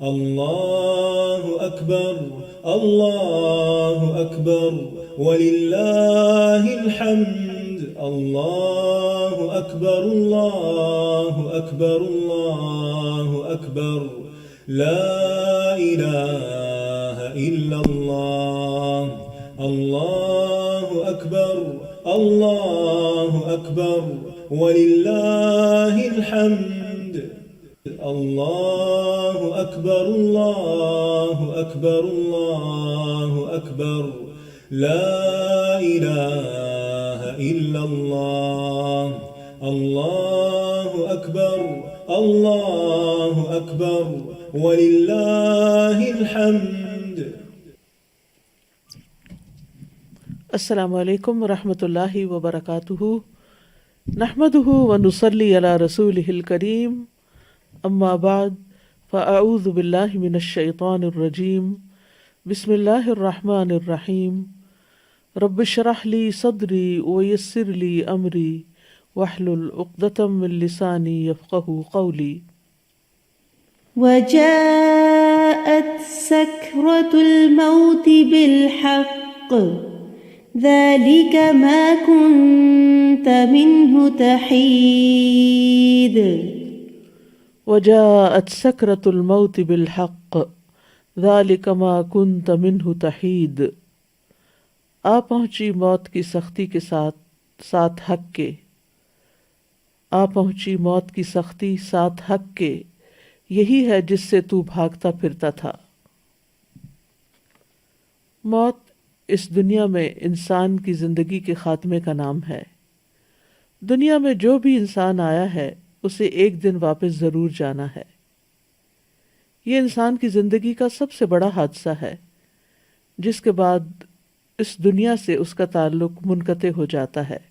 الله أكبر الله أكبر ولله الحمد الله أكبر الله أكبر الله أكبر لا إله إلا الله الله أكبر الله أكبر ولله الحمد الله أكبر الله أكبر الله أكبر لا إله إلا الله الله أكبر الله أكبر ولله الحمد. السلام علیکم ورحمۃ اللہ وبرکاتہ. نحمده ونصلی علی رسولہ الکریم. اما بعد فاعوذ باللہ من الشیطان الرجیم. بسم اللہ الرحمن الرحیم. رب اشرح لی صدری ویسر لی امری واحلل عقدۃ من لسانی یفقہوا قولی. وجاءت سكرة الموت بالحق ذلك ما كنت منه تحيد. وجاءت سکرۃ الموت بالحق ذلك ما كنت منه تحید. آ پہنچی موت کی سختی کے ساتھ ساتھ حق کے. آ پہنچی موت کی سختی ساتھ حق کے، یہی ہے جس سے تو بھاگتا پھرتا تھا. موت اس دنیا میں انسان کی زندگی کے خاتمے کا نام ہے. دنیا میں جو بھی انسان آیا ہے اسے ایک دن واپس ضرور جانا ہے. یہ انسان کی زندگی کا سب سے بڑا حادثہ ہے، جس کے بعد اس دنیا سے اس کا تعلق منقطع ہو جاتا ہے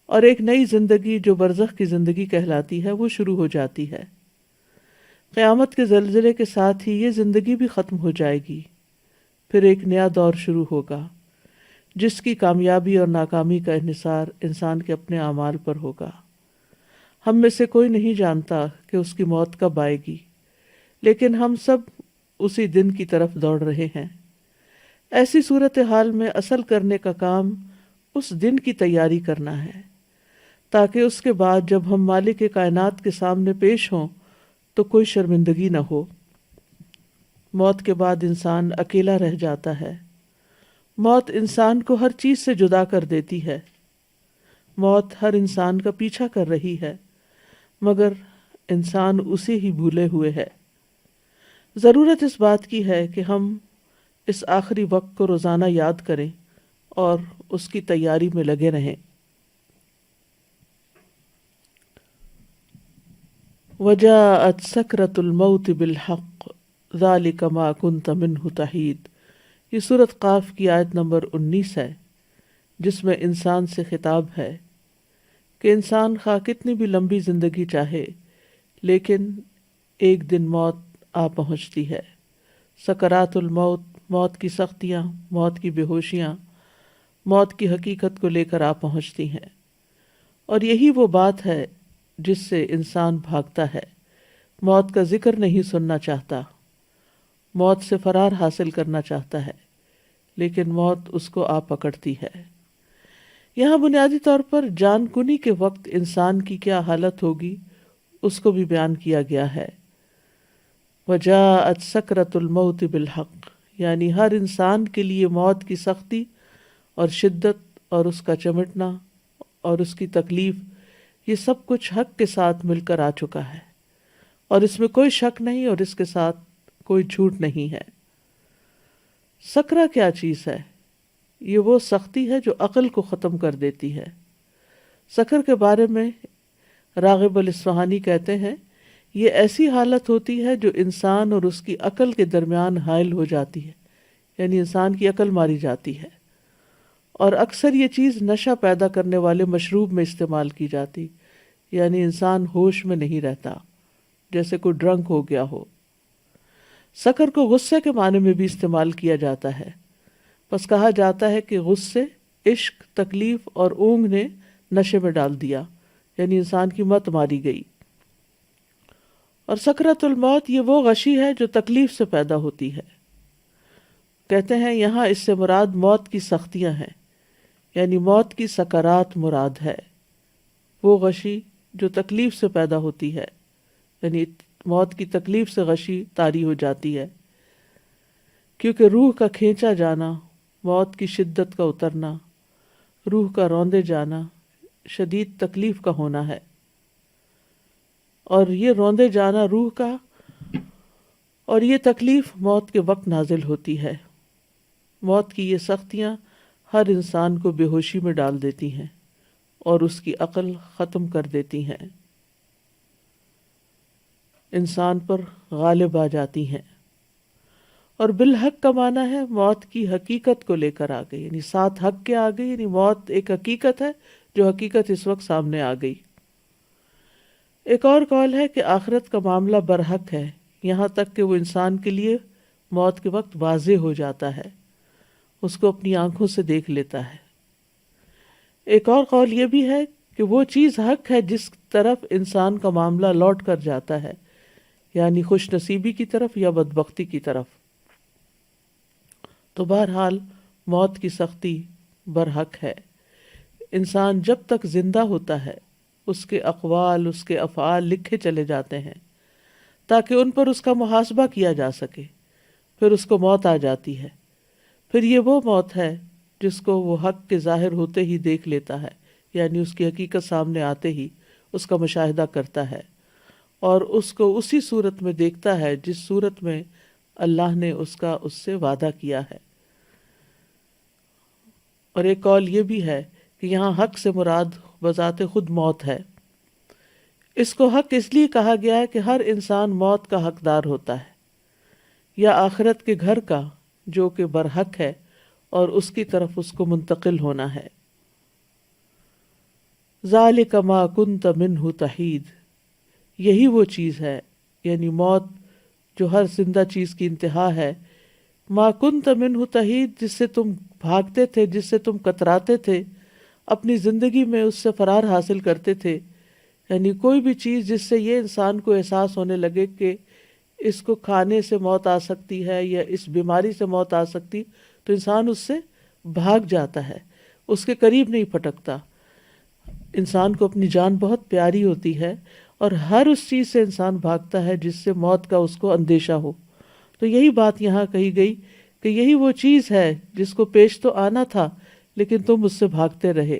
اور ایک نئی زندگی جو برزخ کی زندگی کہلاتی ہے وہ شروع ہو جاتی ہے. قیامت کے زلزلے کے ساتھ ہی یہ زندگی بھی ختم ہو جائے گی. پھر ایک نیا دور شروع ہوگا جس کی کامیابی اور ناکامی کا انحصار انسان کے اپنے اعمال پر ہوگا. ہم میں سے کوئی نہیں جانتا کہ اس کی موت کب آئے گی، لیکن ہم سب اسی دن کی طرف دوڑ رہے ہیں. ایسی صورتحال میں اصل کرنے کا کام اس دن کی تیاری کرنا ہے، تاکہ اس کے بعد جب ہم مالک کائنات کے سامنے پیش ہوں تو کوئی شرمندگی نہ ہو. موت کے بعد انسان اکیلا رہ جاتا ہے. موت انسان کو ہر چیز سے جدا کر دیتی ہے. موت ہر انسان کا پیچھا کر رہی ہے، مگر انسان اسے ہی بھولے ہوئے ہے. ضرورت اس بات کی ہے کہ ہم اس آخری وقت کو روزانہ یاد کریں اور اس کی تیاری میں لگے رہیں. وجاءت سکرۃ الموت بالحق ذلک ما کنت منہ تحید. یہ سورۃ قاف کی آیت نمبر 19 ہے، جس میں انسان سے خطاب ہے کہ انسان خواہ کتنی بھی لمبی زندگی چاہے، لیکن ایک دن موت آ پہنچتی ہے. سکرات الموت، موت کی سختیاں، موت کی بے ہوشیاں موت کی حقیقت کو لے کر آ پہنچتی ہیں، اور یہی وہ بات ہے جس سے انسان بھاگتا ہے. موت کا ذکر نہیں سننا چاہتا، موت سے فرار حاصل کرنا چاہتا ہے، لیکن موت اس کو آ پکڑتی ہے. یہاں بنیادی طور پر جان کنی کے وقت انسان کی کیا حالت ہوگی اس کو بھی بیان کیا گیا ہے. وجاءت سکرۃ الموت بالحق، یعنی ہر انسان کے لیے موت کی سختی اور شدت اور اس کا چمٹنا اور اس کی تکلیف، یہ سب کچھ حق کے ساتھ مل کر آ چکا ہے، اور اس میں کوئی شک نہیں اور اس کے ساتھ کوئی جھوٹ نہیں ہے. سکرہ کیا چیز ہے؟ یہ وہ سختی ہے جو عقل کو ختم کر دیتی ہے. سکر کے بارے میں راغب الاصفہانی کہتے ہیں، یہ ایسی حالت ہوتی ہے جو انسان اور اس کی عقل کے درمیان حائل ہو جاتی ہے، یعنی انسان کی عقل ماری جاتی ہے. اور اکثر یہ چیز نشہ پیدا کرنے والے مشروب میں استعمال کی جاتی، یعنی انسان ہوش میں نہیں رہتا، جیسے کوئی ڈرنک ہو گیا ہو. سکر کو غصے کے معنی میں بھی استعمال کیا جاتا ہے. بس کہا جاتا ہے کہ غصے، عشق، تکلیف اور اونگ نے نشے میں ڈال دیا، یعنی انسان کی مت ماری گئی. اور سکرۃ الموت یہ وہ غشی ہے جو تکلیف سے پیدا ہوتی ہے. کہتے ہیں یہاں اس سے مراد موت کی سختیاں ہیں، یعنی موت کی سکرات مراد ہے. وہ غشی جو تکلیف سے پیدا ہوتی ہے، یعنی موت کی تکلیف سے غشی طاری ہو جاتی ہے، کیونکہ روح کا کھینچا جانا، موت کی شدت کا اترنا، روح کا روندے جانا شدید تکلیف کا ہونا ہے. اور یہ روندے جانا روح کا اور یہ تکلیف موت کے وقت نازل ہوتی ہے. موت کی یہ سختیاں ہر انسان کو بے ہوشی میں ڈال دیتی ہیں اور اس کی عقل ختم کر دیتی ہیں، انسان پر غالب آ جاتی ہیں. اور بالحق کا معنی ہے موت کی حقیقت کو لے کر آ گئی، یعنی ساتھ حق کے آ گئی، یعنی موت ایک حقیقت ہے جو حقیقت اس وقت سامنے آ گئی. ایک اور قول ہے کہ آخرت کا معاملہ برحق ہے، یہاں تک کہ وہ انسان کے لیے موت کے وقت واضح ہو جاتا ہے، اس کو اپنی آنکھوں سے دیکھ لیتا ہے. ایک اور قول یہ بھی ہے کہ وہ چیز حق ہے جس طرف انسان کا معاملہ لوٹ کر جاتا ہے، یعنی خوش نصیبی کی طرف یا بدبختی کی طرف. تو بہرحال موت کی سختی برحق ہے. انسان جب تک زندہ ہوتا ہے اس کے اقوال، اس کے افعال لکھے چلے جاتے ہیں تاکہ ان پر اس کا محاسبہ کیا جا سکے. پھر اس کو موت آ جاتی ہے، پھر یہ وہ موت ہے جس کو وہ حق کے ظاہر ہوتے ہی دیکھ لیتا ہے، یعنی اس کی حقیقت سامنے آتے ہی اس کا مشاہدہ کرتا ہے اور اس کو اسی صورت میں دیکھتا ہے جس صورت میں اللہ نے اس سے وعدہ کیا ہے. اور ایک قول یہ بھی ہے کہ یہاں حق سے مراد بذات خود موت ہے. اس کو حق اس لیے کہا گیا ہے کہ ہر انسان موت کا حقدار ہوتا ہے، یا آخرت کے گھر کا جو کہ برحق ہے اور اس کی طرف اس کو منتقل ہونا ہے. ذالک ما کنت منہ تحید، یہی وہ چیز ہے، یعنی موت جو ہر زندہ چیز کی انتہا ہے. ما کنت منہ تحید، جس سے تم بھاگتے تھے، جس سے تم کتراتے تھے، اپنی زندگی میں اس سے فرار حاصل کرتے تھے. یعنی کوئی بھی چیز جس سے یہ انسان کو احساس ہونے لگے کہ اس کو کھانے سے موت آ سکتی ہے یا اس بیماری سے موت آ سکتی، تو انسان اس سے بھاگ جاتا ہے، اس کے قریب نہیں پھٹکتا. انسان کو اپنی جان بہت پیاری ہوتی ہے اور ہر اس چیز سے انسان بھاگتا ہے جس سے موت کا اس کو اندیشہ ہو. تو یہی بات یہاں کہی گئی کہ یہی وہ چیز ہے جس کو پیش تو آنا تھا لیکن تم اس سے بھاگتے رہے.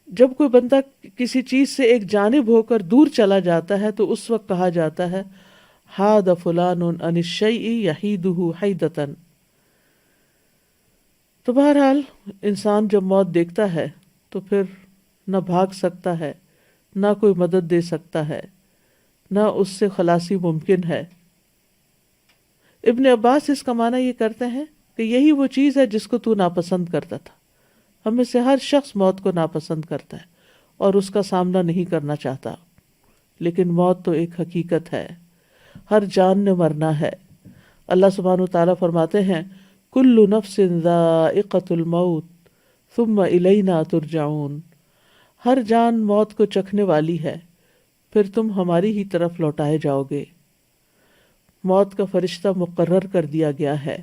جب کوئی بندہ کسی چیز سے ایک جانب ہو کر دور چلا جاتا ہے تو اس وقت کہا جاتا ہے حاد فلان عن الشیء یحیدہ حیدۃ. تو بہرحال انسان جب موت دیکھتا ہے تو پھر نہ بھاگ سکتا ہے، نہ کوئی مدد دے سکتا ہے، نہ اس سے خلاصی ممکن ہے. ابن عباس اس کا معنی یہ کرتے ہیں کہ یہی وہ چیز ہے جس کو تو ناپسند کرتا تھا. ہم میں سے ہر شخص موت کو ناپسند کرتا ہے اور اس کا سامنا نہیں کرنا چاہتا، لیکن موت تو ایک حقیقت ہے، ہر جان نے مرنا ہے. اللہ سبحانہ وتعالیٰ فرماتے ہیں کل نفس ذائقۃ الموت ثم الینا ترجعون، ہر جان موت کو چکھنے والی ہے، پھر تم ہماری ہی طرف لوٹائے جاؤ گے. موت کا فرشتہ مقرر کر دیا گیا ہے.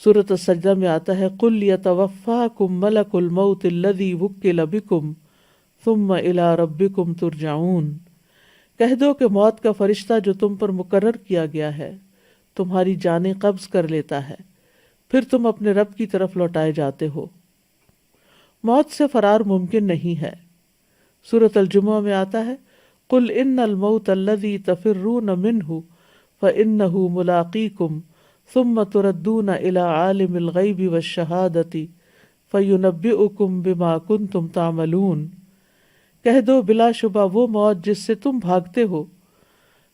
سورۃ السجدہ میں آتا ہے قل یتوفاکم ملک الموت الذی وکل بکم ثم الی ربکم ترجعون، کہہ دو کہ موت کا فرشتہ جو تم پر مقرر کیا گیا ہے تمہاری جانیں قبض کر لیتا ہے، پھر تم اپنے رب کی طرف لوٹائے جاتے ہو. موت سے فرار ممکن نہیں ہے. سورۃ الجمعہ میں آتا ہے قل ان الموت الذی تفرون منہ فإنہ ملاقیکم ثم تردون الی عالم الغیب والشہادۃ فینبئکم بما کنتم تعملون، کہہ دو بلا شبہ وہ موت جس سے تم بھاگتے ہو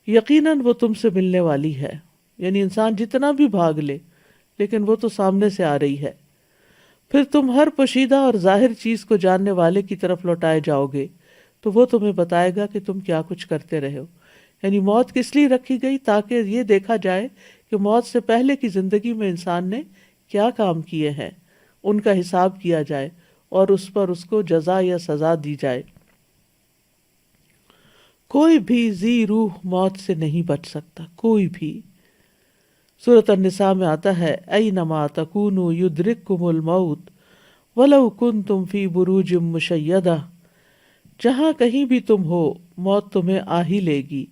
یقیناً وہ تم سے ملنے والی ہے. یعنی انسان جتنا بھی بھاگ لے لیکن وہ تو سامنے سے آ رہی ہے. پھر تم ہر پوشیدہ اور ظاہر چیز کو جاننے والے کی طرف لوٹائے جاؤ گے تو وہ تمہیں بتائے گا کہ تم کیا کچھ کرتے رہے ہو. یعنی موت کس لیے رکھی گئی؟ تاکہ یہ دیکھا جائے کہ موت سے پہلے کی زندگی میں انسان نے کیا کام کیے ہیں، ان کا حساب کیا جائے اور اس پر اس کو جزا یا سزا دی جائے. کوئی بھی ذی روح موت سے نہیں بچ سکتا، کوئی بھی۔ سورۃ النساء میں آتا ہے اینما تکونوا یدرککم الموت ولو کنتم فی بروج مشیدہ، جہاں کہیں بھی تم ہو موت تمہیں آ ہی لے گی،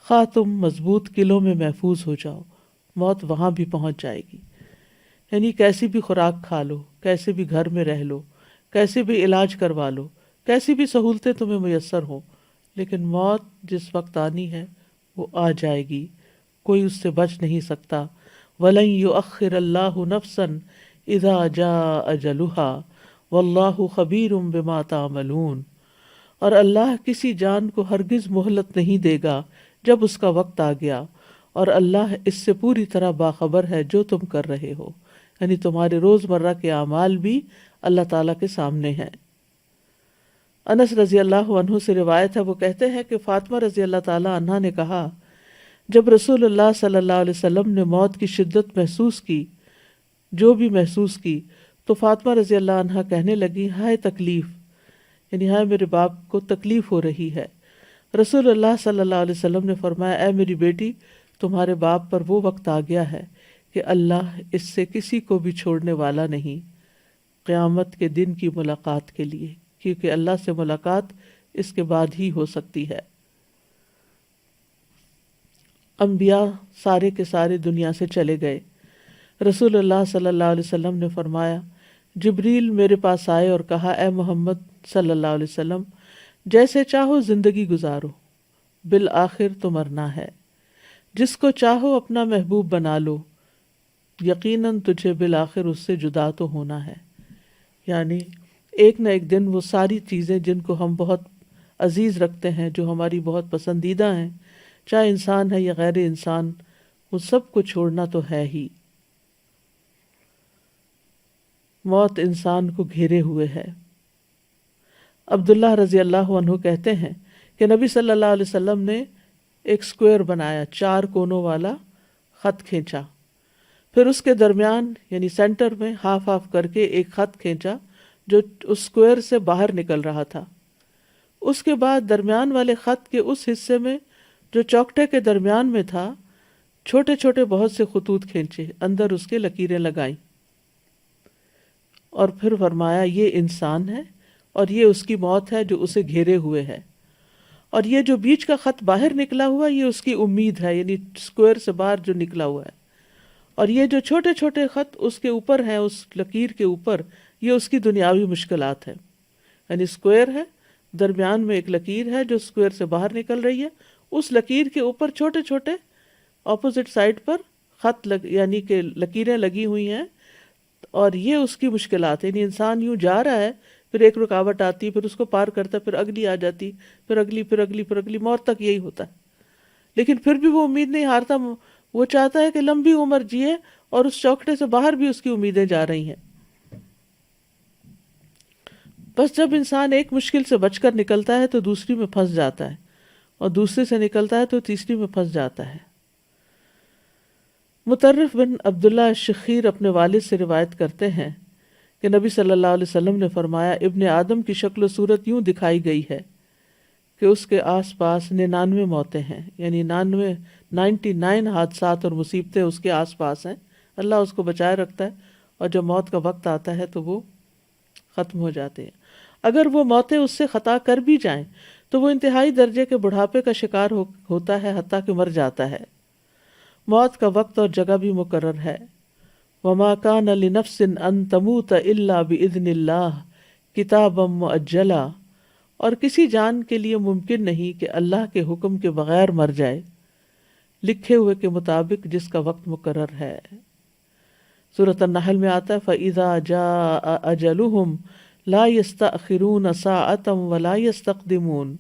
خواہ تم مضبوط قلعوں میں محفوظ ہو جاؤ، موت وہاں بھی پہنچ جائے گی۔ یعنی کیسی بھی خوراک کھا لو، کیسے بھی گھر میں رہ لو، کیسے بھی علاج کروا لو، کیسی بھی سہولتیں تمہیں میسر ہوں، لیکن موت جس وقت آنی ہے وہ آ جائے گی، کوئی اس سے بچ نہیں سکتا۔ وَلَن يُؤَخِّرَ اللَّهُ نَفْسًا إِذَا جَاءَ أَجَلُهَا وَاللَّهُ خَبِيرٌ بِمَا تَعْمَلُونَ، اور اللہ کسی جان کو ہرگز مہلت نہیں دے گا جب اس کا وقت آ گیا، اور اللہ اس سے پوری طرح باخبر ہے جو تم کر رہے ہو۔ یعنی تمہارے روزمرہ کے اعمال بھی اللہ تعالیٰ کے سامنے ہیں۔ انس رضی اللہ عنہ سے روایت ہے، وہ کہتے ہیں کہ فاطمہ رضی اللہ تعالیٰ عنہ نے کہا، جب رسول اللہ صلی اللہ علیہ وسلم نے موت کی شدت محسوس کی، جو بھی محسوس کی، تو فاطمہ رضی اللہ عنہ کہنے لگی، ہائے تکلیف، یعنی ہائے میرے باپ کو تکلیف ہو رہی ہے۔ رسول اللہ صلی اللہ علیہ وسلم نے فرمایا، اے میری بیٹی، تمہارے باپ پر وہ وقت آ گیا ہے کہ اللہ اس سے کسی کو بھی چھوڑنے والا نہیں قیامت کے دن کی ملاقات کے لیے، کیونکہ اللہ سے ملاقات اس کے بعد ہی ہو سکتی ہے۔ انبیاء سارے کے سارے دنیا سے چلے گئے۔ رسول اللہ صلی اللہ علیہ وسلم نے فرمایا، جبریل میرے پاس آئے اور کہا، اے محمد صلی اللہ علیہ وسلم، جیسے چاہو زندگی گزارو، بالآخر تو مرنا ہے، جس کو چاہو اپنا محبوب بنا لو، یقیناً تجھے بالآخر اس سے جدا تو ہونا ہے۔ یعنی ایک نہ ایک دن وہ ساری چیزیں جن کو ہم بہت عزیز رکھتے ہیں، جو ہماری بہت پسندیدہ ہیں، چاہے انسان ہے یا غیر انسان، وہ سب کو چھوڑنا تو ہے ہی۔ موت انسان کو گھیرے ہوئے ہے۔ عبداللہ رضی اللہ عنہ کہتے ہیں کہ نبی صلی اللہ علیہ وسلم نے ایک سکوئر بنایا، 4 کونوں والا خط کھینچا، پھر اس کے درمیان یعنی سینٹر میں ہاف ہاف کر کے ایک خط کھینچا جو اس سکوئر سے باہر نکل رہا تھا۔ اس کے بعد درمیان والے خط کے اس حصے میں جو چوکٹے کے درمیان میں تھا، چھوٹے چھوٹے بہت سے خطوط کھینچے، اندر اس کے لکیریں لگائیں، اور پھر فرمایا، یہ انسان ہے اور یہ اس کی موت ہے جو اسے گھیرے ہوئے ہے، اور یہ جو بیچ کا خط باہر نکلا ہوا یہ اس کی امید ہے، یعنی سکوئر سے باہر جو نکلا ہوا ہے، اور یہ جو چھوٹے چھوٹے خط اس کے اوپر ہیں، اس لکیر کے اوپر، یہ اس کی دنیاوی مشکلات ہیں۔ یعنی سکوئر ہے، درمیان میں ایک لکیر ہے جو سکوئر سے باہر نکل رہی ہے، اس لکیر کے اوپر چھوٹے چھوٹے اپوزٹ سائڈ پر خط یعنی کہ لکیریں لگی ہوئی ہیں، اور یہ اس کی مشکلات ہے۔ یعنی انسان یوں جا رہا ہے، پھر ایک رکاوٹ آتی ہے، پھر اس کو پار کرتا ہے، پھر اگلی آ جاتی، پھر اگلی، پھر اگلی، پھر اگلی، موت تک یہی ہوتا ہے۔ لیکن پھر بھی وہ امید نہیں ہارتا، وہ چاہتا ہے کہ لمبی عمر جیے، اور اس چوکٹے سے باہر بھی اس کی امیدیں جا رہی ہیں۔ بس جب انسان ایک مشکل سے بچ کر نکلتا ہے تو دوسری میں پھنس جاتا ہے، اور دوسرے سے نکلتا ہے تو تیسری میں پھنس جاتا ہے۔ مطرف بن عبداللہ الشخیر اپنے والد سے روایت کرتے ہیں کہ نبی صلی اللہ علیہ وسلم نے فرمایا، ابن آدم کی شکل و صورت یوں دکھائی گئی ہے کہ اس کے آس پاس 99 موتیں ہیں، یعنی 99 حادثات اور مصیبتیں اس کے آس پاس ہیں، اللہ اس کو بچائے رکھتا ہے، اور جب موت کا وقت آتا ہے تو وہ ختم ہو جاتے ہیں۔ اگر وہ موتیں اس سے خطا کر بھی جائیں تو وہ انتہائی درجے کے بڑھاپے کا شکار ہوتا ہے، حتیٰ کہ مر جاتا ہے۔ موت کا وقت اور جگہ بھی مقرر ہے۔ وَمَا كَانَ لِنَفْسٍ أَن تَمُوتَ إِلَّا بِإِذْنِ اللَّهِ كِتَابًا مُؤَجَّلًا، اور کسی جان کے لیے ممکن نہیں کہ اللہ کے حکم کے بغیر مر جائے، لکھے ہوئے کے مطابق جس کا وقت مقرر ہے۔ سورۃ النحل میں آتا ہے، فَإِذَا جَاءَ أَجَلُهُمْ لَا يَسْتَأْخِرُونَ سَاعَةً وَلَا يَسْتَقْدِمُونَ،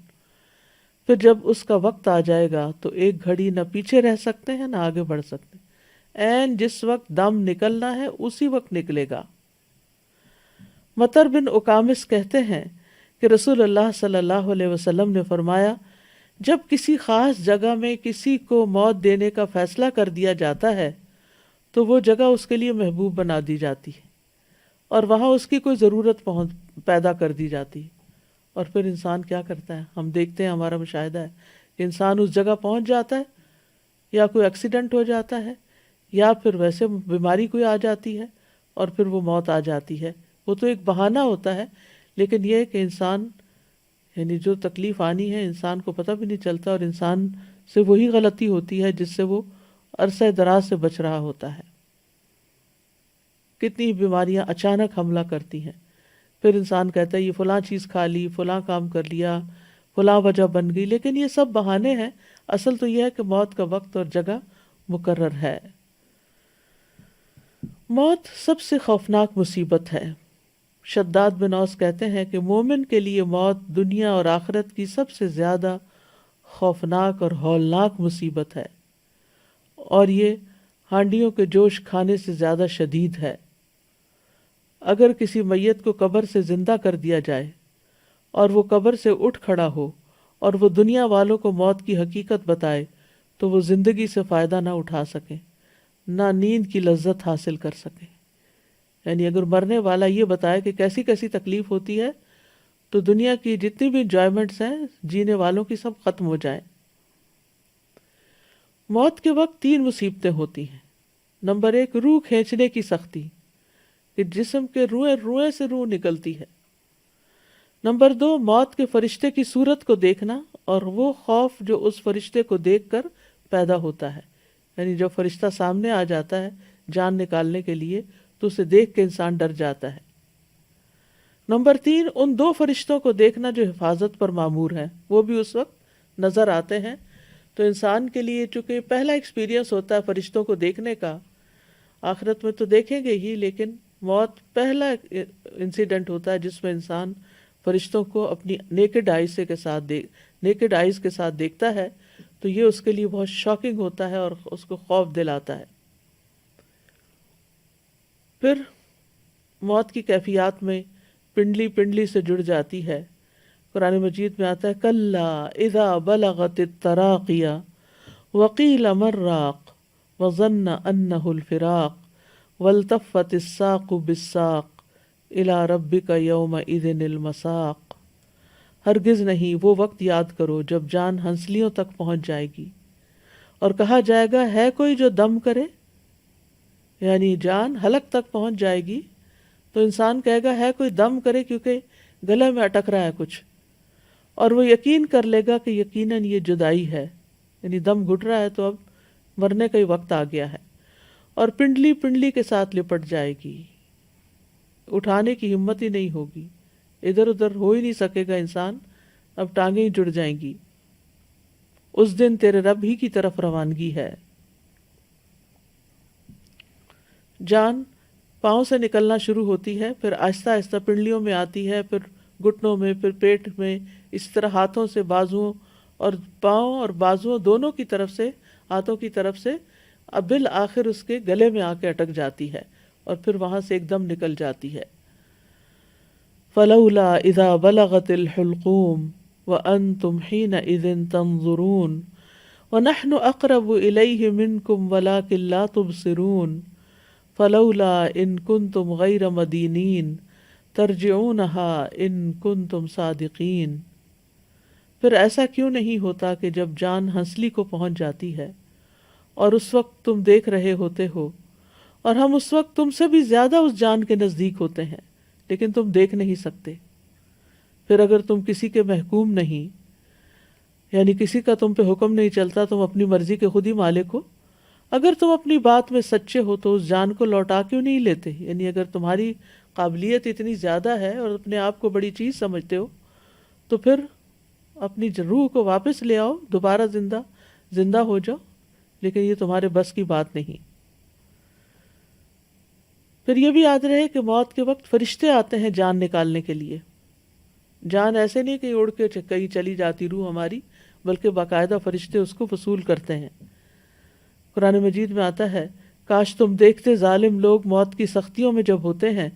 پھر جب اس کا وقت آ جائے گا تو ایک گھڑی نہ پیچھے رہ سکتے ہیں نہ آگے بڑھ سکتے ہیں، عین جس وقت دم نکلنا ہے اسی وقت نکلے گا۔ مطر بن اقامس کہتے ہیں کہ رسول اللہ صلی اللہ علیہ وسلم نے فرمایا، جب کسی خاص جگہ میں کسی کو موت دینے کا فیصلہ کر دیا جاتا ہے تو وہ جگہ اس کے لیے محبوب بنا دی جاتی ہے، اور وہاں اس کی کوئی ضرورت پیدا کر دی جاتی ہے، اور پھر انسان کیا کرتا ہے؟ ہم دیکھتے ہیں، ہمارا مشاہدہ ہے کہ انسان اس جگہ پہنچ جاتا ہے، یا کوئی ایکسیڈنٹ ہو جاتا ہے، یا پھر ویسے بیماری کوئی آ جاتی ہے اور پھر وہ موت آ جاتی ہے. وہ تو ایک بہانہ ہوتا ہے، لیکن یہ کہ انسان یعنی جو تکلیف آنی ہے انسان کو پتہ بھی نہیں چلتا، اور انسان سے وہی غلطی ہوتی ہے جس سے وہ عرصہ دراز سے بچ رہا ہوتا ہے. کتنی بیماریاں اچانک حملہ کرتی ہیں، پھر انسان کہتا ہے یہ فلاں چیز کھا لی، فلاں کام کر لیا، فلاں وجہ بن گئی، لیکن یہ سب بہانے ہیں. اصل تو یہ ہے کہ موت کا وقت اور جگہ مقرر ہے. موت سب سے خوفناک مصیبت ہے. شداد بن اوس کہتے ہیں کہ مومن کے لیے موت دنیا اور آخرت کی سب سے زیادہ خوفناک اور ہولناک مصیبت ہے، اور یہ ہانڈیوں کے جوش کھانے سے زیادہ شدید ہے. اگر کسی میت کو قبر سے زندہ کر دیا جائے اور وہ قبر سے اٹھ کھڑا ہو اور وہ دنیا والوں کو موت کی حقیقت بتائے تو وہ زندگی سے فائدہ نہ اٹھا سکے، نہ نیند کی لذت حاصل کر سکے. یعنی اگر مرنے والا یہ بتائے کہ کیسی کیسی تکلیف ہوتی ہے تو دنیا کی جتنی بھی انجوائمنٹس ہیں جینے والوں کی سب ختم ہو جائیں. موت کے وقت 3 مصیبتیں ہوتی ہیں. نمبر 1، روح کھینچنے کی سختی، کہ جسم کے روئیں سے روح نکلتی ہے. نمبر 2، موت کے فرشتے کی صورت کو دیکھنا اور وہ خوف جو اس فرشتے کو دیکھ کر پیدا ہوتا ہے. یعنی جب فرشتہ سامنے آ جاتا ہے جان نکالنے کے لیے تو اسے دیکھ کے انسان ڈر جاتا ہے. نمبر 3، ان 2 فرشتوں کو دیکھنا جو حفاظت پر مامور ہیں، وہ بھی اس وقت نظر آتے ہیں. تو انسان کے لیے چونکہ پہلا ایکسپیرینس ہوتا ہے فرشتوں کو دیکھنے کا، آخرت میں تو دیکھیں گے ہی، لیکن موت پہلا انسیڈنٹ ہوتا ہے جس میں انسان فرشتوں کو اپنی نیکڈ آئیز کے ساتھ دیکھتا ہے. تو یہ اس کے لیے بہت شاکنگ ہوتا ہے اور اس کو خوف دلاتا ہے. پھر موت کی کیفیات میں پنڈلی سے جڑ جاتی ہے. قرآن مجید میں آتا ہے کلا اذا بلغت التراقی وقیل من راق وظن انہ الفراق والتفت الساق بالساق الی ربک یومئذ المساق. ہرگز نہیں، وہ وقت یاد کرو جب جان ہنسلیوں تک پہنچ جائے گی اور کہا جائے گا ہے کوئی جو دم کرے. یعنی جان حلق تک پہنچ جائے گی تو انسان کہے گا ہے کوئی دم کرے، کیونکہ گلے میں اٹک رہا ہے کچھ، اور وہ یقین کر لے گا کہ یقیناً یہ جدائی ہے، یعنی دم گھٹ رہا ہے تو اب مرنے کا ہی وقت آ گیا ہے. اور پنڈلی کے ساتھ لپٹ جائے گی، اٹھانے کی ہمت ہی نہیں ہوگی، ادھر ادھر ہو ہی نہیں سکے گا انسان، اب ٹانگیں ہی جڑ جائیں گی. اس دن تیرے رب ہی کی طرف روانگی ہے. جان پاؤں سے نکلنا شروع ہوتی ہے، پھر آہستہ آہستہ پنڈلیوں میں آتی ہے، پھر گھٹنوں میں، پھر پیٹ میں، اس طرح ہاتھوں سے، بازوؤں اور پاؤں اور بازوؤں دونوں کی طرف سے، ہاتھوں کی طرف سے، اب بالآخر اس کے گلے میں آ کے اٹک جاتی ہے اور پھر وہاں سے ایک دم نکل جاتی ہے. فلولا اذا بلغت الحلقوم وانتم حينئذ تنظرون ونحن اقرب الیہ منکم ولکن لا تبصرون فلولا ان کنتم غیر مدینین ترجعونها ان کنتم صادقین. پھر ایسا کیوں نہیں ہوتا کہ جب جان ہنسلی کو پہنچ جاتی ہے اور اس وقت تم دیکھ رہے ہوتے ہو، اور ہم اس وقت تم سے بھی زیادہ اس جان کے نزدیک ہوتے ہیں لیکن تم دیکھ نہیں سکتے. پھر اگر تم کسی کے محکوم نہیں، یعنی کسی کا تم پہ حکم نہیں چلتا، تم اپنی مرضی کے خود ہی مالک ہو، اگر تم اپنی بات میں سچے ہو تو اس جان کو لوٹا کیوں نہیں لیتے؟ یعنی اگر تمہاری قابلیت اتنی زیادہ ہے اور اپنے آپ کو بڑی چیز سمجھتے ہو تو پھر اپنی روح کو واپس لے آؤ، دوبارہ زندہ ہو جاؤ، لیکن یہ تمہارے بس کی بات نہیں. پھر یہ بھی یاد رہے کہ موت کے وقت فرشتے آتے ہیں جان نکالنے کے لیے. جان ایسے نہیں کہ اڑ کے کہیں چلی جاتی روح ہماری، بلکہ باقاعدہ فرشتے اس کو وصول کرتے ہیں. قرآن مجید میں آتا ہے کاش تم دیکھتے ظالم لوگ موت کی سختیوں میں جب ہوتے ہیں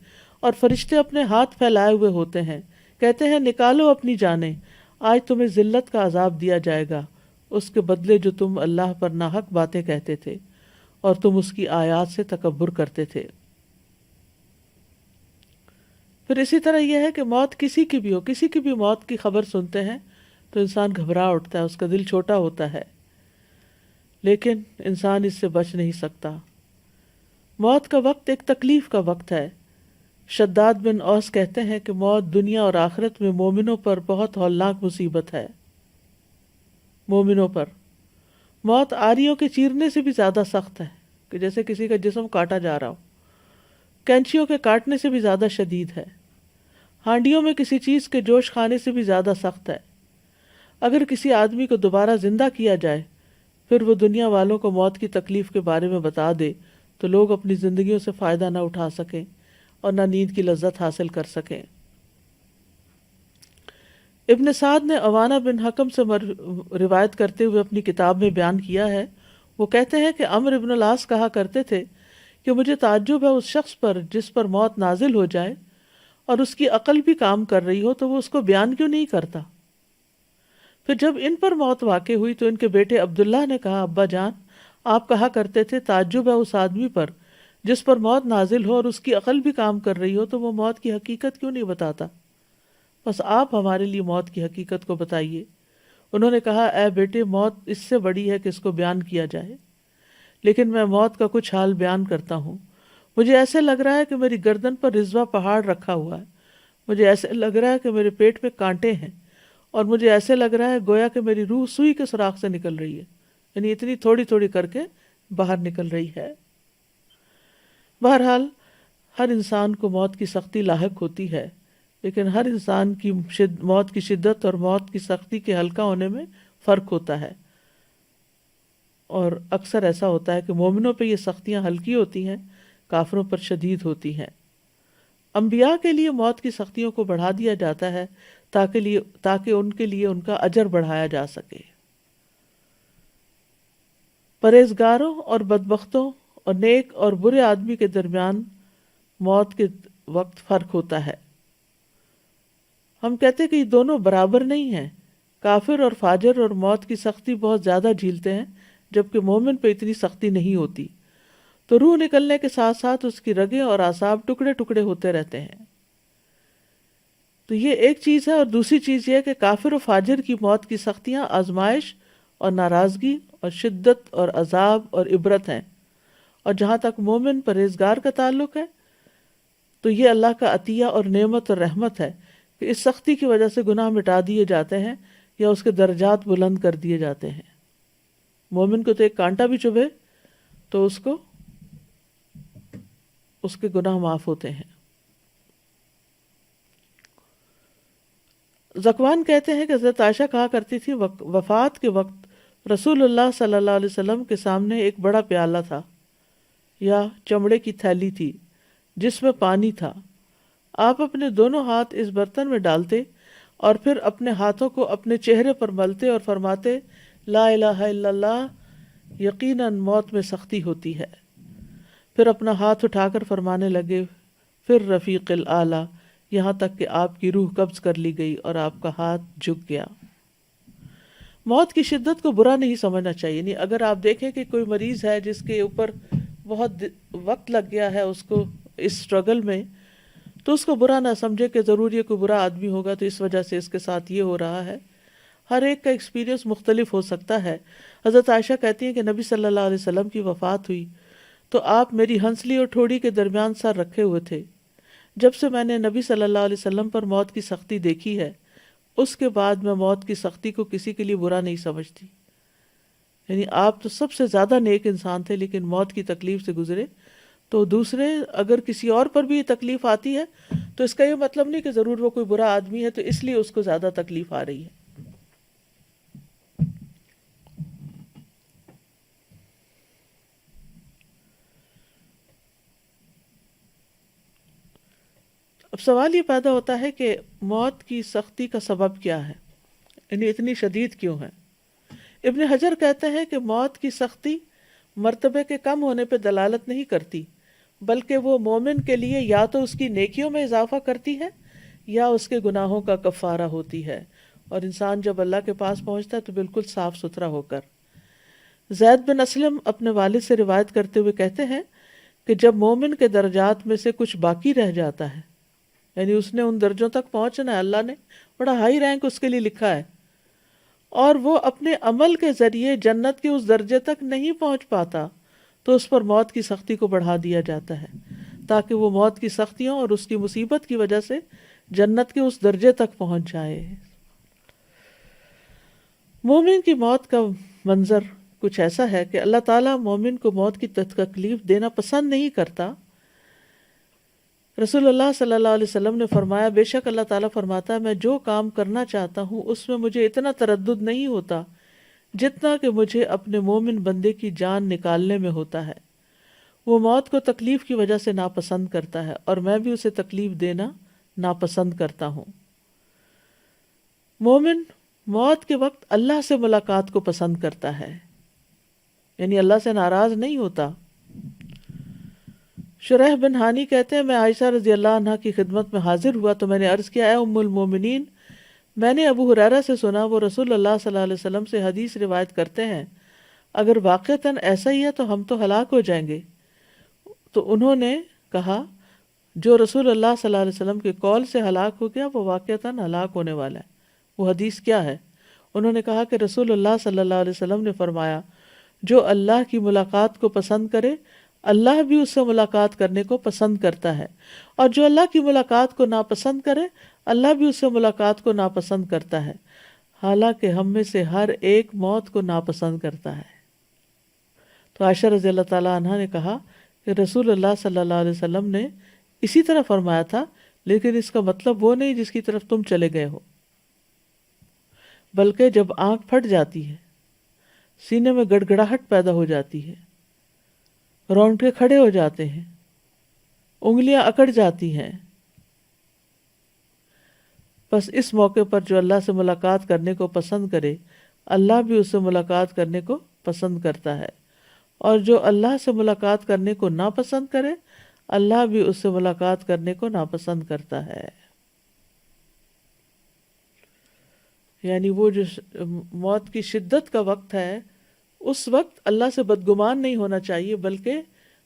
اور فرشتے اپنے ہاتھ پھیلائے ہوئے ہوتے ہیں، کہتے ہیں نکالو اپنی جانیں، آج تمہیں ذلت کا عذاب دیا جائے گا اس کے بدلے جو تم اللہ پر ناحق باتیں کہتے تھے اور تم اس کی آیات سے تکبر کرتے تھے. پھر اسی طرح یہ ہے کہ موت کسی کی بھی ہو، کسی کی بھی موت کی خبر سنتے ہیں تو انسان گھبرا اٹھتا ہے، اس کا دل چھوٹا ہوتا ہے، لیکن انسان اس سے بچ نہیں سکتا۔ موت کا وقت ایک تکلیف کا وقت ہے۔ شداد بن اوس کہتے ہیں کہ موت دنیا اور آخرت میں مومنوں پر بہت ہولناک مصیبت ہے۔ مومنوں پر موت آریوں کے چیرنے سے بھی زیادہ سخت ہے، کہ جیسے کسی کا جسم کاٹا جا رہا ہو، کینچیوں کے کاٹنے سے بھی زیادہ شدید ہے، ہانڈیوں میں کسی چیز کے جوش کھانے سے بھی زیادہ سخت ہے۔ اگر کسی آدمی کو دوبارہ زندہ کیا جائے پھر وہ دنیا والوں کو موت کی تکلیف کے بارے میں بتا دے تو لوگ اپنی زندگیوں سے فائدہ نہ اٹھا سکیں اور نہ نیند کی لذت حاصل کر سکیں۔ ابن سعد نے عوانہ بن حکم سے روایت کرتے ہوئے اپنی کتاب میں بیان کیا ہے، وہ کہتے ہیں کہ عمرو بن العاص کہا کرتے تھے کہ مجھے تعجب ہے اس شخص پر جس پر موت نازل ہو جائے اور اس کی عقل بھی کام کر رہی ہو تو وہ اس کو بیان کیوں نہیں کرتا۔ پھر جب ان پر موت واقع ہوئی تو ان کے بیٹے عبداللہ نے کہا، ابا جان، آپ کہا کرتے تھے تعجب ہے اس آدمی پر جس پر موت نازل ہو اور اس کی عقل بھی کام کر رہی ہو تو وہ موت کی حقیقت کیوں نہیں بتاتا؟ بس آپ ہمارے لیے موت کی حقیقت کو بتائیے۔ انہوں نے کہا، اے بیٹے، موت اس سے بڑی ہے کہ اس کو بیان کیا جائے، لیکن میں موت کا کچھ حال بیان کرتا ہوں۔ مجھے ایسے لگ رہا ہے کہ میری گردن پر رضوہ پہاڑ رکھا ہوا ہے، مجھے ایسے لگ رہا ہے کہ میرے پیٹ میں کانٹے ہیں، اور مجھے ایسے لگ رہا ہے گویا کہ میری روح سوئی کے سوراخ سے نکل رہی ہے، یعنی اتنی تھوڑی تھوڑی کر کے باہر نکل رہی ہے۔ بہرحال ہر انسان کو موت کی سختی لاحق ہوتی ہے، لیکن ہر انسان کی موت کی شدت اور موت کی سختی کے ہلکا ہونے میں فرق ہوتا ہے، اور اکثر ایسا ہوتا ہے کہ مومنوں پہ یہ سختیاں ہلکی ہوتی ہیں، کافروں پر شدید ہوتی ہیں۔ انبیاء کے لیے موت کی سختیوں کو بڑھا دیا جاتا ہے تاکہ ان کے لیے ان کا اجر بڑھایا جا سکے۔ پرہیزگاروں اور بدبختوں اور نیک اور برے آدمی کے درمیان موت کے وقت فرق ہوتا ہے۔ ہم کہتے ہیں کہ یہ دونوں برابر نہیں ہیں، کافر اور فاجر اور موت کی سختی بہت زیادہ جھیلتے ہیں جبکہ مومن پہ اتنی سختی نہیں ہوتی، تو روح نکلنے کے ساتھ ساتھ اس کی رگیں اور اعصاب ٹکڑے ٹکڑے ہوتے رہتے ہیں۔ تو یہ ایک چیز ہے، اور دوسری چیز یہ ہے کہ کافر و فاجر کی موت کی سختیاں آزمائش اور ناراضگی اور شدت اور عذاب اور عبرت ہیں، اور جہاں تک مومن پرہیزگار کا تعلق ہے تو یہ اللہ کا عطیہ اور نعمت اور رحمت ہے کہ اس سختی کی وجہ سے گناہ مٹا دیے جاتے ہیں یا اس کے درجات بلند کر دیے جاتے ہیں۔ مومن کو تو ایک کانٹا بھی چبھے تو اس کے گناہ معاف ہوتے ہیں۔ ذکوان کہتے ہیں کہ حضرت عائشہ کہا کرتی تھی، وفات کے وقت رسول اللہ صلی اللہ علیہ وسلم کے سامنے ایک بڑا پیالہ تھا یا چمڑے کی تھیلی تھی جس میں پانی تھا، آپ اپنے دونوں ہاتھ اس برتن میں ڈالتے اور پھر اپنے ہاتھوں کو اپنے چہرے پر ملتے اور فرماتے، لا الہ الا اللہ، یقیناً موت میں سختی ہوتی ہے۔ پھر اپنا ہاتھ اٹھا کر فرمانے لگے، پھر رفیق الاعلیٰ، یہاں تک کہ آپ کی روح قبض کر لی گئی اور آپ کا ہاتھ جھک گیا۔ موت کی شدت کو برا نہیں سمجھنا چاہیے، یعنی اگر آپ دیکھیں کہ کوئی مریض ہے جس کے اوپر بہت وقت لگ گیا ہے اس کو اس اسٹرگل میں، تو اس کو برا نہ سمجھے کہ ضرور یہ کوئی برا آدمی ہوگا تو اس وجہ سے اس کے ساتھ یہ ہو رہا ہے۔ ہر ایک کا ایکسپیرینس مختلف ہو سکتا ہے۔ حضرت عائشہ کہتی ہیں کہ نبی صلی اللہ علیہ وسلم کی وفات ہوئی تو آپ میری ہنسلی اور ٹھوڑی کے درمیان سر رکھے ہوئے تھے۔ جب سے میں نے نبی صلی اللہ علیہ وسلم پر موت کی سختی دیکھی ہے، اس کے بعد میں موت کی سختی کو کسی کے لیے برا نہیں سمجھتی۔ یعنی آپ تو سب سے زیادہ نیک انسان تھے لیکن موت کی تکلیف سے گزرے، تو دوسرے اگر کسی اور پر بھی یہ تکلیف آتی ہے تو اس کا یہ مطلب نہیں کہ ضرور وہ کوئی برا آدمی ہے تو اس لیے اس کو زیادہ تکلیف آ رہی ہے۔ اب سوال یہ پیدا ہوتا ہے کہ موت کی سختی کا سبب کیا ہے، یعنی اتنی شدید کیوں ہے؟ ابن حجر کہتے ہیں کہ موت کی سختی مرتبے کے کم ہونے پہ دلالت نہیں کرتی، بلکہ وہ مومن کے لیے یا تو اس کی نیکیوں میں اضافہ کرتی ہے یا اس کے گناہوں کا کفارہ ہوتی ہے، اور انسان جب اللہ کے پاس پہنچتا ہے تو بالکل صاف ستھرا ہو کر۔ زید بن اسلم اپنے والد سے روایت کرتے ہوئے کہتے ہیں کہ جب مومن کے درجات میں سے کچھ باقی رہ جاتا ہے، یعنی اس نے ان درجوں تک پہنچنا ہے، اللہ نے بڑا ہائی رینک اس کے لیے لکھا ہے، اور وہ اپنے عمل کے ذریعے جنت کے اس درجے تک نہیں پہنچ پاتا تو اس پر موت کی سختی کو بڑھا دیا جاتا ہے تاکہ وہ موت کی سختیوں اور اس کی مصیبت کی وجہ سے جنت کے اس درجے تک پہنچ جائے۔ مومن کی موت کا منظر کچھ ایسا ہے کہ اللہ تعالیٰ مومن کو موت کی تکلیف دینا پسند نہیں کرتا۔ رسول اللہ صلی اللہ علیہ وسلم نے فرمایا، بے شک اللہ تعالیٰ فرماتا ہے میں جو کام کرنا چاہتا ہوں اس میں مجھے اتنا تردد نہیں ہوتا جتنا کہ مجھے اپنے مومن بندے کی جان نکالنے میں ہوتا ہے۔ وہ موت کو تکلیف کی وجہ سے ناپسند کرتا ہے اور میں بھی اسے تکلیف دینا ناپسند کرتا ہوں۔ مومن موت کے وقت اللہ سے ملاقات کو پسند کرتا ہے، یعنی اللہ سے ناراض نہیں ہوتا۔ شریح بن ہانی کہتے ہیں میں عائشہ رضی اللہ عنہ کی خدمت میں حاضر ہوا تو میں نے عرض کیا، اے ام المومنین، میں نے ابو ہریرہ سے سنا وہ رسول اللہ صلی اللہ علیہ وسلم سے حدیث روایت کرتے ہیں، اگر واقعتاً ایسا ہی ہے تو ہم تو ہلاک ہو جائیں گے۔ تو انہوں نے کہا جو رسول اللہ صلی اللہ علیہ وسلم کے قول سے ہلاک ہو گیا وہ واقعتاً ہلاک ہونے والا ہے۔ وہ حدیث کیا ہے؟ انہوں نے کہا کہ رسول اللہ صلی اللہ علیہ وسلم نے فرمایا، جو اللہ کی ملاقات کو پسند کرے اللہ بھی اس سے ملاقات کرنے کو پسند کرتا ہے، اور جو اللہ کی ملاقات کو ناپسند کرے اللہ بھی اس سے ملاقات کو ناپسند کرتا ہے، حالانکہ ہم میں سے ہر ایک موت کو ناپسند کرتا ہے۔ تو عائشہ رضی اللہ تعالیٰ عنہ نے کہا کہ رسول اللہ صلی اللہ علیہ وسلم نے اسی طرح فرمایا تھا، لیکن اس کا مطلب وہ نہیں جس کی طرف تم چلے گئے ہو، بلکہ جب آنکھ پھٹ جاتی ہے، سینے میں گڑگڑاہٹ پیدا ہو جاتی ہے، رونگٹے کھڑے ہو جاتے ہیں، انگلیاں اکڑ جاتی ہیں، بس اس موقع پر جو اللہ سے ملاقات کرنے کو پسند کرے اللہ بھی اس سے ملاقات کرنے کو پسند کرتا ہے، اور جو اللہ سے ملاقات کرنے کو ناپسند کرے اللہ بھی اس سے ملاقات کرنے کو ناپسند کرتا ہے۔ یعنی وہ جو موت کی شدت کا وقت ہے اس وقت اللہ سے بدگمان نہیں ہونا چاہیے، بلکہ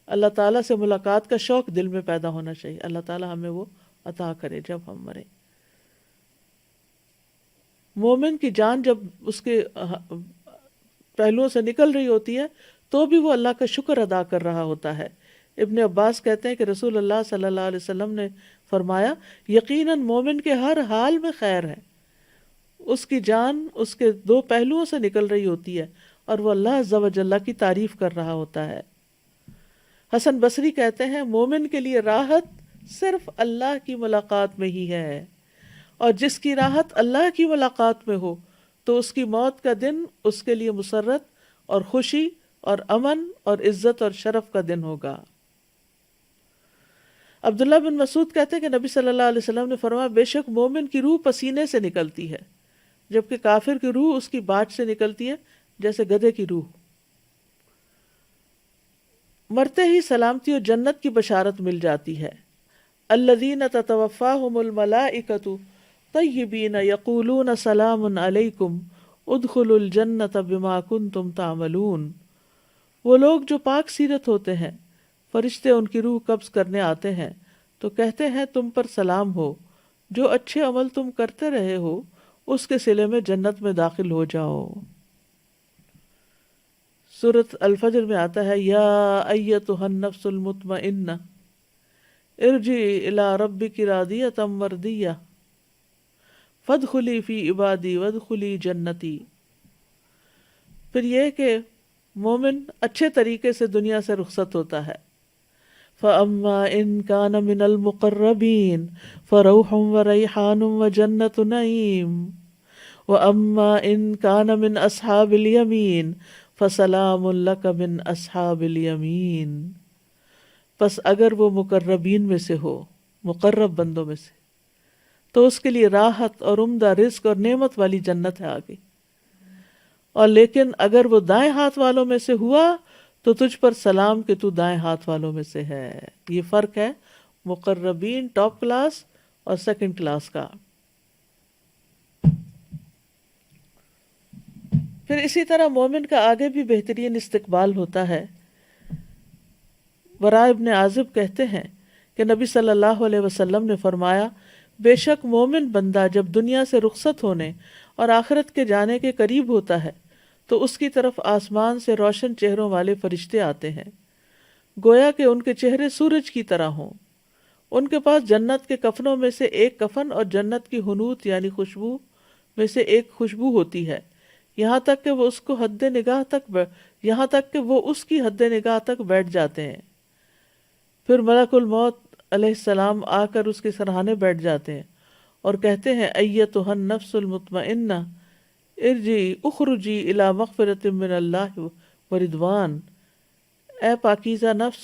اللہ تعالیٰ سے ملاقات کا شوق دل میں پیدا ہونا چاہیے۔ اللہ تعالیٰ ہمیں وہ عطا کرے جب ہم مریں۔ مومن کی جان جب اس کے پہلوؤں سے نکل رہی ہوتی ہے تو بھی وہ اللہ کا شکر ادا کر رہا ہوتا ہے۔ ابن عباس کہتے ہیں کہ رسول اللہ صلی اللہ علیہ وسلم نے فرمایا، یقیناً مومن کے ہر حال میں خیر ہے، اس کی جان اس کے دو پہلوؤں سے نکل رہی ہوتی ہے اور وہ اللہ عز و جل کی تعریف کر رہا ہوتا ہے۔ حسن بصری کہتے ہیں مومن کے لیے راحت صرف اللہ کی ملاقات میں ہی ہے، اور جس کی راحت اللہ کی ملاقات میں ہو تو اس کی موت کا دن اس کے لیے مسرت اور خوشی اور امن اور عزت اور شرف کا دن ہوگا۔ عبداللہ بن مسعود کہتے ہیں کہ نبی صلی اللہ علیہ وسلم نے فرمایا، بے شک مومن کی روح پسینے سے نکلتی ہے جبکہ کافر کی روح اس کی باٹ سے نکلتی ہے جیسے گدھے کی روح۔ مرتے ہی سلامتی اور جنت کی بشارت مل جاتی ہے۔ الذین تتوفاہم الملائکۃ طیبین یقولون سلام علیکم ادخلوا الجنۃ بما کنتم تعملون۔ وہ لوگ جو پاک سیرت ہوتے ہیں فرشتے ان کی روح قبض کرنے آتے ہیں تو کہتے ہیں تم پر سلام ہو، جو اچھے عمل تم کرتے رہے ہو اس کے صلے میں جنت میں داخل ہو جاؤ۔ سورۃ الفجر میں آتا ہے، یا ایتھا النفس المطمئنہ ارجعی الی ربک راضیۃ مرضیہ فادخلی فی عبادی وادخلی جنتی۔ پھر یہ کہ مومن اچھے طریقے سے دنیا سے رخصت ہوتا ہے۔ فَأَمَّا إِن كَانَ مِنَ الْمُقَرَّبِينَ فَرَوْحٌ وَرَيْحَانٌ وَجَنَّةُ نَعِيمٍ وَأَمَّا إِن كَانَ مِنْ أَصْحَابِ الْيَمِينِ فَسَلَامٌ لَكَ مِنْ أَصْحَابِ الْيَمِينِ۔ پس اگر وہ مقربین میں سے ہو، مقرب بندوں میں سے، تو اس کے لیے راحت اور عمدہ رزق اور نعمت والی جنت ہے آگے، اور لیکن اگر وہ دائیں ہاتھ والوں میں سے ہوا تو تجھ پر سلام کہ تو دائیں ہاتھ والوں میں سے ہے۔ یہ فرق ہے مقربین ٹاپ کلاس اور سیکنڈ کلاس کا۔ پھر اسی طرح مومن کا آگے بھی بہترین استقبال ہوتا ہے۔ براء ابن عازب کہتے ہیں کہ نبی صلی اللہ علیہ وسلم نے فرمایا بے شک مومن بندہ جب دنیا سے رخصت ہونے اور آخرت کے جانے کے قریب ہوتا ہے تو اس کی طرف آسمان سے روشن چہروں والے فرشتے آتے ہیں، گویا کہ ان کے چہرے سورج کی طرح ہوں۔ ان کے پاس جنت کے کفنوں میں سے ایک کفن اور جنت کی حنوط یعنی خوشبو میں سے ایک خوشبو ہوتی ہے، یہاں تک کہ وہ اس کی حد نگاہ تک بیٹھ جاتے ہیں۔ پھر ملک الموت علیہ السلام آ کر اس کے سرہانے بیٹھ جاتے ہیں اور کہتے ہیں ایتھا النفس المطمئنہ ارجعی اخرجی الی مغفرۃ من اللہ ورضوان، اے پاکیزہ نفس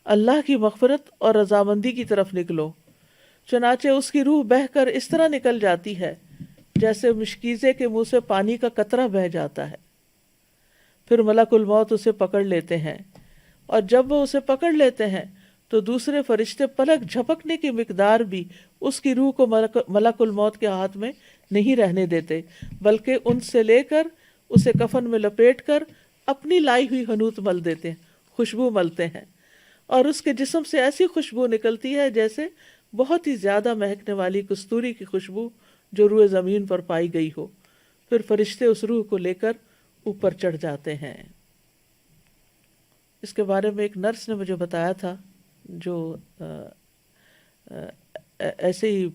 اللہ کی مغفرت اور رضامندی کی طرف نکلو۔ چنانچہ اس کی روح بہہ کر اس طرح نکل جاتی ہے جیسے مشکیزے کے منہ سے پانی کا قطرہ بہہ جاتا ہے۔ پھر ملک الموت اسے پکڑ لیتے ہیں، اور جب وہ اسے پکڑ لیتے ہیں تو دوسرے فرشتے پلک جھپکنے کی مقدار بھی اس کی روح کو ملک الموت کے ہاتھ میں نہیں رہنے دیتے، بلکہ ان سے لے کر اسے کفن میں لپیٹ کر اپنی لائی ہوئی حنوط مل دیتے ہیں، خوشبو ملتے ہیں، اور اس کے جسم سے ایسی خوشبو نکلتی ہے جیسے بہت ہی زیادہ مہکنے والی کستوری کی خوشبو جو روئے زمین پر پائی گئی ہو۔ پھر فرشتے اس روح کو لے کر اوپر چڑھ جاتے ہیں۔ اس کے بارے میں ایک نرس نے مجھے بتایا تھا جو ایسے ہی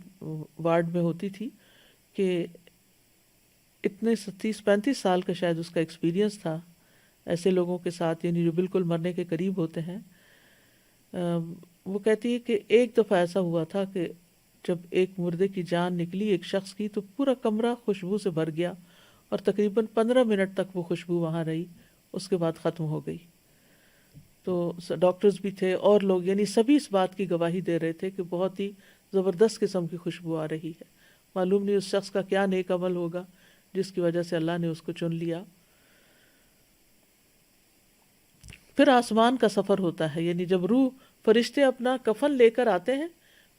وارڈ میں ہوتی تھی، کہ اتنے 30-35 سال کا شاید اس کا ایکسپیرینس تھا ایسے لوگوں کے ساتھ، یعنی جو بالکل مرنے کے قریب ہوتے ہیں۔ وہ کہتی ہے کہ ایک دفعہ ایسا ہوا تھا کہ جب ایک مردے کی جان نکلی ایک شخص کی تو پورا کمرہ خوشبو سے بھر گیا، اور تقریباً 15 منٹ تک وہ خوشبو وہاں رہی، اس کے بعد ختم ہو گئی۔ تو ڈاکٹرز بھی تھے اور لوگ، یعنی سبھی اس بات کی گواہی دے رہے تھے کہ بہت ہی زبردست قسم کی خوشبو آ رہی ہے۔ معلوم نہیں اس شخص کا کیا نیک عمل ہوگا جس کی وجہ سے اللہ نے اس کو چن لیا۔ پھر آسمان کا سفر ہوتا ہے، یعنی جب روح فرشتے اپنا کفن لے کر آتے ہیں،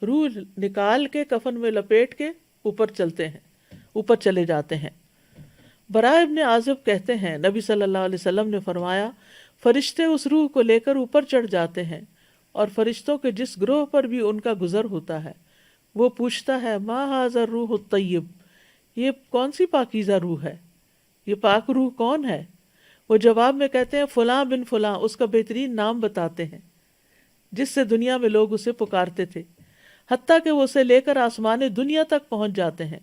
روح نکال کے کفن میں لپیٹ کے اوپر چلے جاتے ہیں۔ براء ابن عازب کہتے ہیں نبی صلی اللہ علیہ وسلم نے فرمایا فرشتے اس روح کو لے کر اوپر چڑھ جاتے ہیں، اور فرشتوں کے جس گروہ پر بھی ان کا گزر ہوتا ہے وہ پوچھتا ہے ما ھذا الروح الطیب، یہ کون سی پاکیزہ روح ہے، یہ پاک روح کون ہے؟ وہ جواب میں کہتے ہیں فلاں بن فلاں، اس کا بہترین نام بتاتے ہیں جس سے دنیا میں لوگ اسے پکارتے تھے، حتیٰ کہ وہ اسے لے کر آسمان دنیا تک پہنچ جاتے ہیں۔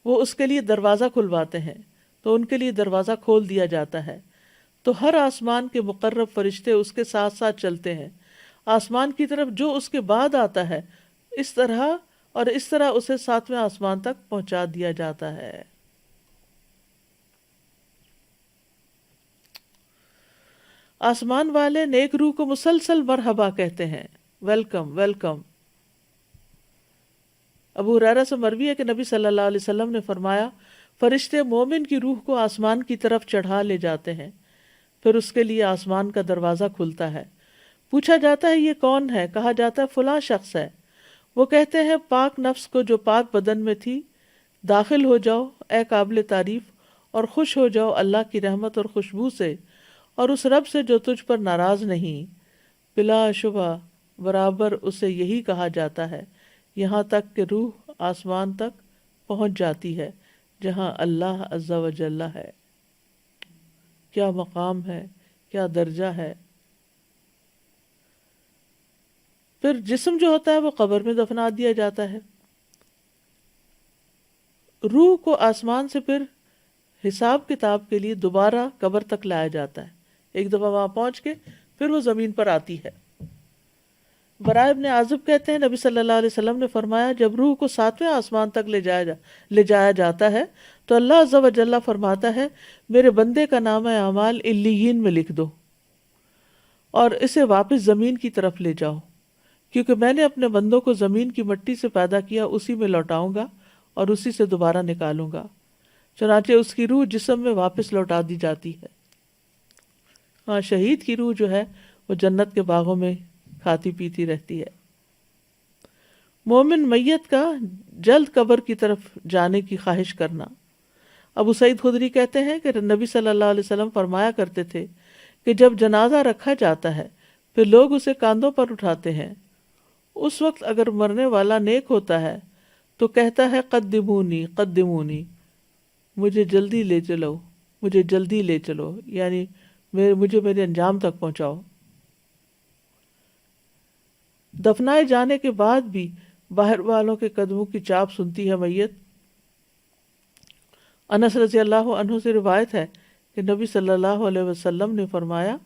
وہ اس کے لیے دروازہ کھلواتے ہیں تو ان کے لیے دروازہ کھول دیا جاتا ہے، تو ہر آسمان کے مقرب فرشتے اس کے ساتھ ساتھ چلتے ہیں آسمان کی طرف جو اس کے بعد آتا ہے، اس طرح اسے 7ویں آسمان تک پہنچا دیا جاتا ہے۔ آسمان والے نیک روح کو مسلسل مرحبا کہتے ہیں، ویلکم ویلکم۔ ابو ہریرہ سے مروی ہے کہ نبی صلی اللہ علیہ وسلم نے فرمایا فرشتے مومن کی روح کو آسمان کی طرف چڑھا لے جاتے ہیں، پھر اس کے لیے آسمان کا دروازہ کھلتا ہے، پوچھا جاتا ہے یہ کون ہے؟ کہا جاتا ہے فلاں شخص ہے۔ وہ کہتے ہیں پاک نفس کو جو پاک بدن میں تھی، داخل ہو جاؤ اے قابل تعریف، اور خوش ہو جاؤ اللہ کی رحمت اور خوشبو سے اور اس رب سے جو تجھ پر ناراض نہیں۔ بلا شبہ برابر اسے یہی کہا جاتا ہے یہاں تک کہ روح آسمان تک پہنچ جاتی ہے جہاں اللہ عز و جل ہے۔ کیا مقام ہے، کیا درجہ ہے۔ پھر جسم جو ہوتا ہے وہ قبر میں دفنا دیا جاتا ہے۔ روح کو آسمان سے پھر حساب کتاب کے لیے دوبارہ قبر تک لایا جاتا ہے، ایک دفعہ وہاں پہنچ کے پھر وہ زمین پر آتی ہے۔ براء ابن عازب کہتے ہیں نبی صلی اللہ علیہ وسلم نے فرمایا جب روح کو 7ویں آسمان تک لے جایا جاتا ہے تو اللہ عز و جل فرماتا ہے میرے بندے کا نام اعمال علیین میں لکھ دو اور اسے واپس زمین کی طرف لے جاؤ، کیونکہ میں نے اپنے بندوں کو زمین کی مٹی سے پیدا کیا، اسی میں لوٹاؤں گا اور اسی سے دوبارہ نکالوں گا۔ چنانچہ اس کی روح جسم میں واپس لوٹا دی جاتی ہے۔ ہاں، شہید کی روح جو ہے وہ جنت کے باغوں میں کھاتی پیتی رہتی ہے۔ مومن میت کا جلد قبر کی طرف جانے کی خواہش کرنا۔ ابو سعید خدری کہتے ہیں کہ نبی صلی اللہ علیہ وسلم فرمایا کرتے تھے کہ جب جنازہ رکھا جاتا ہے پھر لوگ اسے کاندھوں پر اٹھاتے ہیں اس وقت اگر مرنے والا نیک ہوتا ہے تو کہتا ہے قدمونی قدمونی، مجھے جلدی لے چلو، مجھے جلدی لے چلو، یعنی مجھے میرے انجام تک پہنچاؤ۔ دفنائے جانے کے بعد بھی باہر والوں کے قدموں کی چاپ سنتی ہے میت۔ انس رضی اللہ عنہ سے روایت ہے کہ نبی صلی اللہ علیہ وسلم نے فرمایا،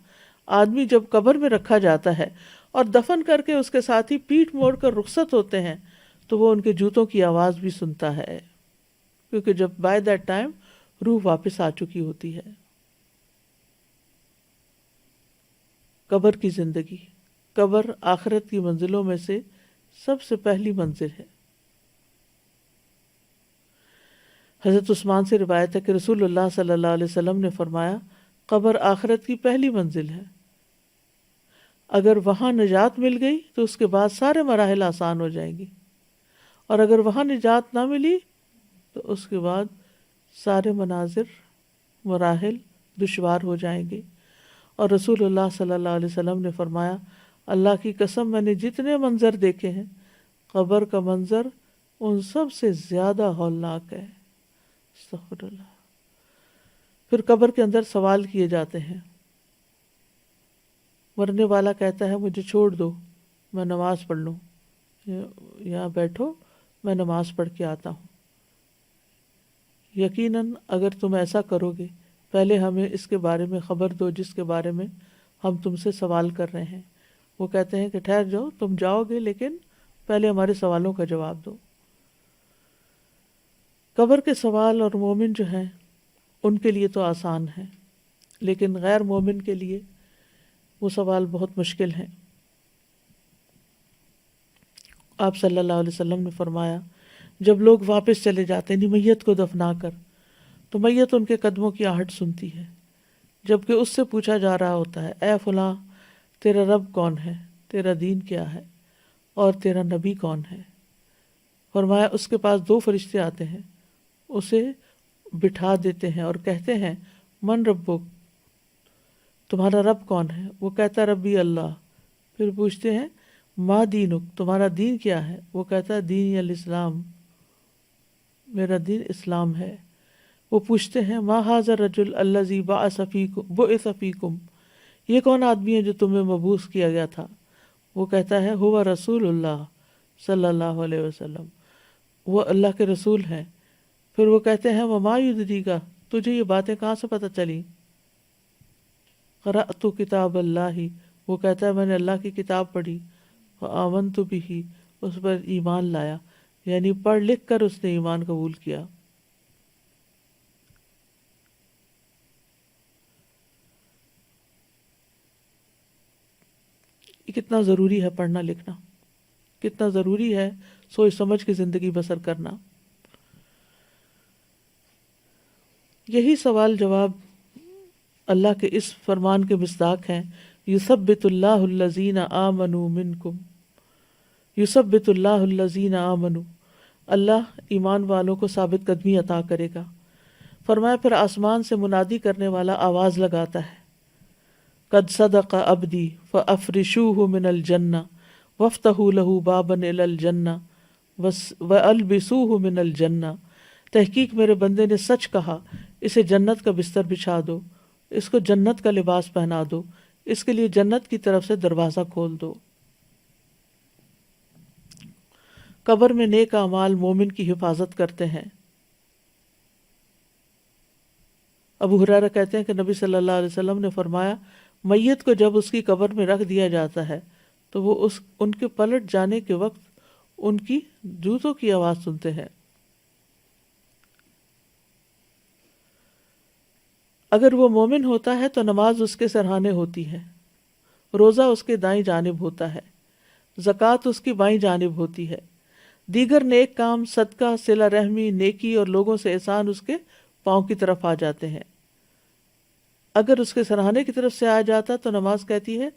آدمی جب قبر میں رکھا جاتا ہے اور دفن کر کے اس کے ساتھی پیٹھ موڑ کر رخصت ہوتے ہیں تو وہ ان کے جوتوں کی آواز بھی سنتا ہے، کیونکہ جب بائی دیٹ ٹائم روح واپس آ چکی ہوتی ہے۔ قبر کی زندگی، قبر آخرت کی منزلوں میں سے سب سے پہلی منزل ہے۔ حضرت عثمان سے روایت ہے کہ رسول اللہ صلی اللہ علیہ وسلم نے فرمایا، قبر آخرت کی پہلی منزل ہے، اگر وہاں نجات مل گئی تو اس کے بعد سارے مراحل آسان ہو جائیں گی، اور اگر وہاں نجات نہ ملی تو اس کے بعد سارے مراحل دشوار ہو جائیں گے۔ اور رسول اللہ صلی اللہ علیہ وسلم نے فرمایا، اللہ کی قسم میں نے جتنے منظر دیکھے ہیں، قبر کا منظر ان سب سے زیادہ ہولناک ہے۔ استغفر اللہ۔ پھر قبر کے اندر سوال کیے جاتے ہیں۔ مرنے والا کہتا ہے، مجھے چھوڑ دو، میں نماز پڑھ لوں، یہاں بیٹھو، میں نماز پڑھ کے آتا ہوں۔ یقیناً اگر تم ایسا کرو گے، پہلے ہمیں اس کے بارے میں خبر دو جس کے بارے میں ہم تم سے سوال کر رہے ہیں۔ وہ کہتے ہیں کہ ٹھہر جاؤ، تم جاؤ گے لیکن پہلے ہمارے سوالوں کا جواب دو۔ قبر کے سوال اور مومن جو ہیں ان کے لیے تو آسان ہیں، لیکن غیر مومن کے لیے وہ سوال بہت مشکل ہیں۔ آپ صلی اللہ علیہ وسلم نے فرمایا، جب لوگ واپس چلے جاتے ہیں میت کو دفنا کر، تو میت ان کے قدموں کی آہٹ سنتی ہے، جبکہ اس سے پوچھا جا رہا ہوتا ہے، اے فلاں، تیرا رب کون ہے، تیرا دین کیا ہے، اور تیرا نبی کون ہے؟ فرمایا اس کے پاس 2 فرشتے آتے ہیں، اسے بٹھا دیتے ہیں اور کہتے ہیں، من ربک، تمہارا رب کون ہے؟ وہ کہتا ہے، ربی اللہ۔ پھر پوچھتے ہیں، ما دینک، تمہارا دین کیا ہے؟ وہ کہتا ہے، دین الاسلام، میرا دین اسلام ہے۔ وہ پوچھتے ہیں، ما ھذا الرجل الذی بعث فیکم، یہ کون آدمی ہے جو تمہیں مبعوث کیا گیا تھا؟ وہ کہتا ہے، ہوا رسول اللہ صلی اللہ علیہ وسلم، وہ اللہ کے رسول ہیں۔ پھر وہ کہتے ہیں، وما یدریک، تجھے یہ باتیں کہاں سے پتہ چلی؟ قرأت کتاب اللہ، وہ کہتا ہے میں نے اللہ کی کتاب پڑھی، فآمنت بہ، اس پر ایمان لایا، یعنی پڑھ لکھ کر اس نے ایمان قبول کیا۔ یہ کتنا ضروری ہے پڑھنا لکھنا، کتنا ضروری ہے سوچ سمجھ کے زندگی بسر کرنا۔ یہی سوال جواب اللہ کے اس فرمان کے مصداق ہیں، یثبت اللہ الذین آمنوا منکم، یثبت اللہ الذین آمنوا، اللہ ایمان والوں کو ثابت قدمی عطا کرے گا۔ فرمایا پھر آسمان سے منادی کرنے والا آواز لگاتا ہے، قد صدق عبدی فافرشوہ من الجنہ وافتحوا لہ بابا الی الجنہ والبسوہ من الجنہ، تحقیق میرے بندے نے سچ کہا، اسے جنت کا بستر بچھا دو، اس کو جنت کا لباس پہنا دو، اس کے لیے جنت کی طرف سے دروازہ کھول دو۔ قبر میں نیک اعمال مومن کی حفاظت کرتے ہیں۔ ابو ہریرہ کہتے ہیں کہ نبی صلی اللہ علیہ وسلم نے فرمایا، میت کو جب اس کی قبر میں رکھ دیا جاتا ہے تو وہ ان کے پلٹ جانے کے وقت ان کی جوتوں کی آواز سنتے ہیں۔ اگر وہ مومن ہوتا ہے تو نماز اس کے سرہانے ہوتی ہے، روزہ اس کے دائیں جانب ہوتا ہے، زکوٰۃ اس کی بائیں جانب ہوتی ہے، دیگر نیک کام، صدقہ، صلہ رحمی، نیکی اور لوگوں سے احسان اس کے پاؤں کی طرف آ جاتے ہیں۔ اگر اس کے سرہانے کی طرف سے آ جاتا تو نماز کہتی ہے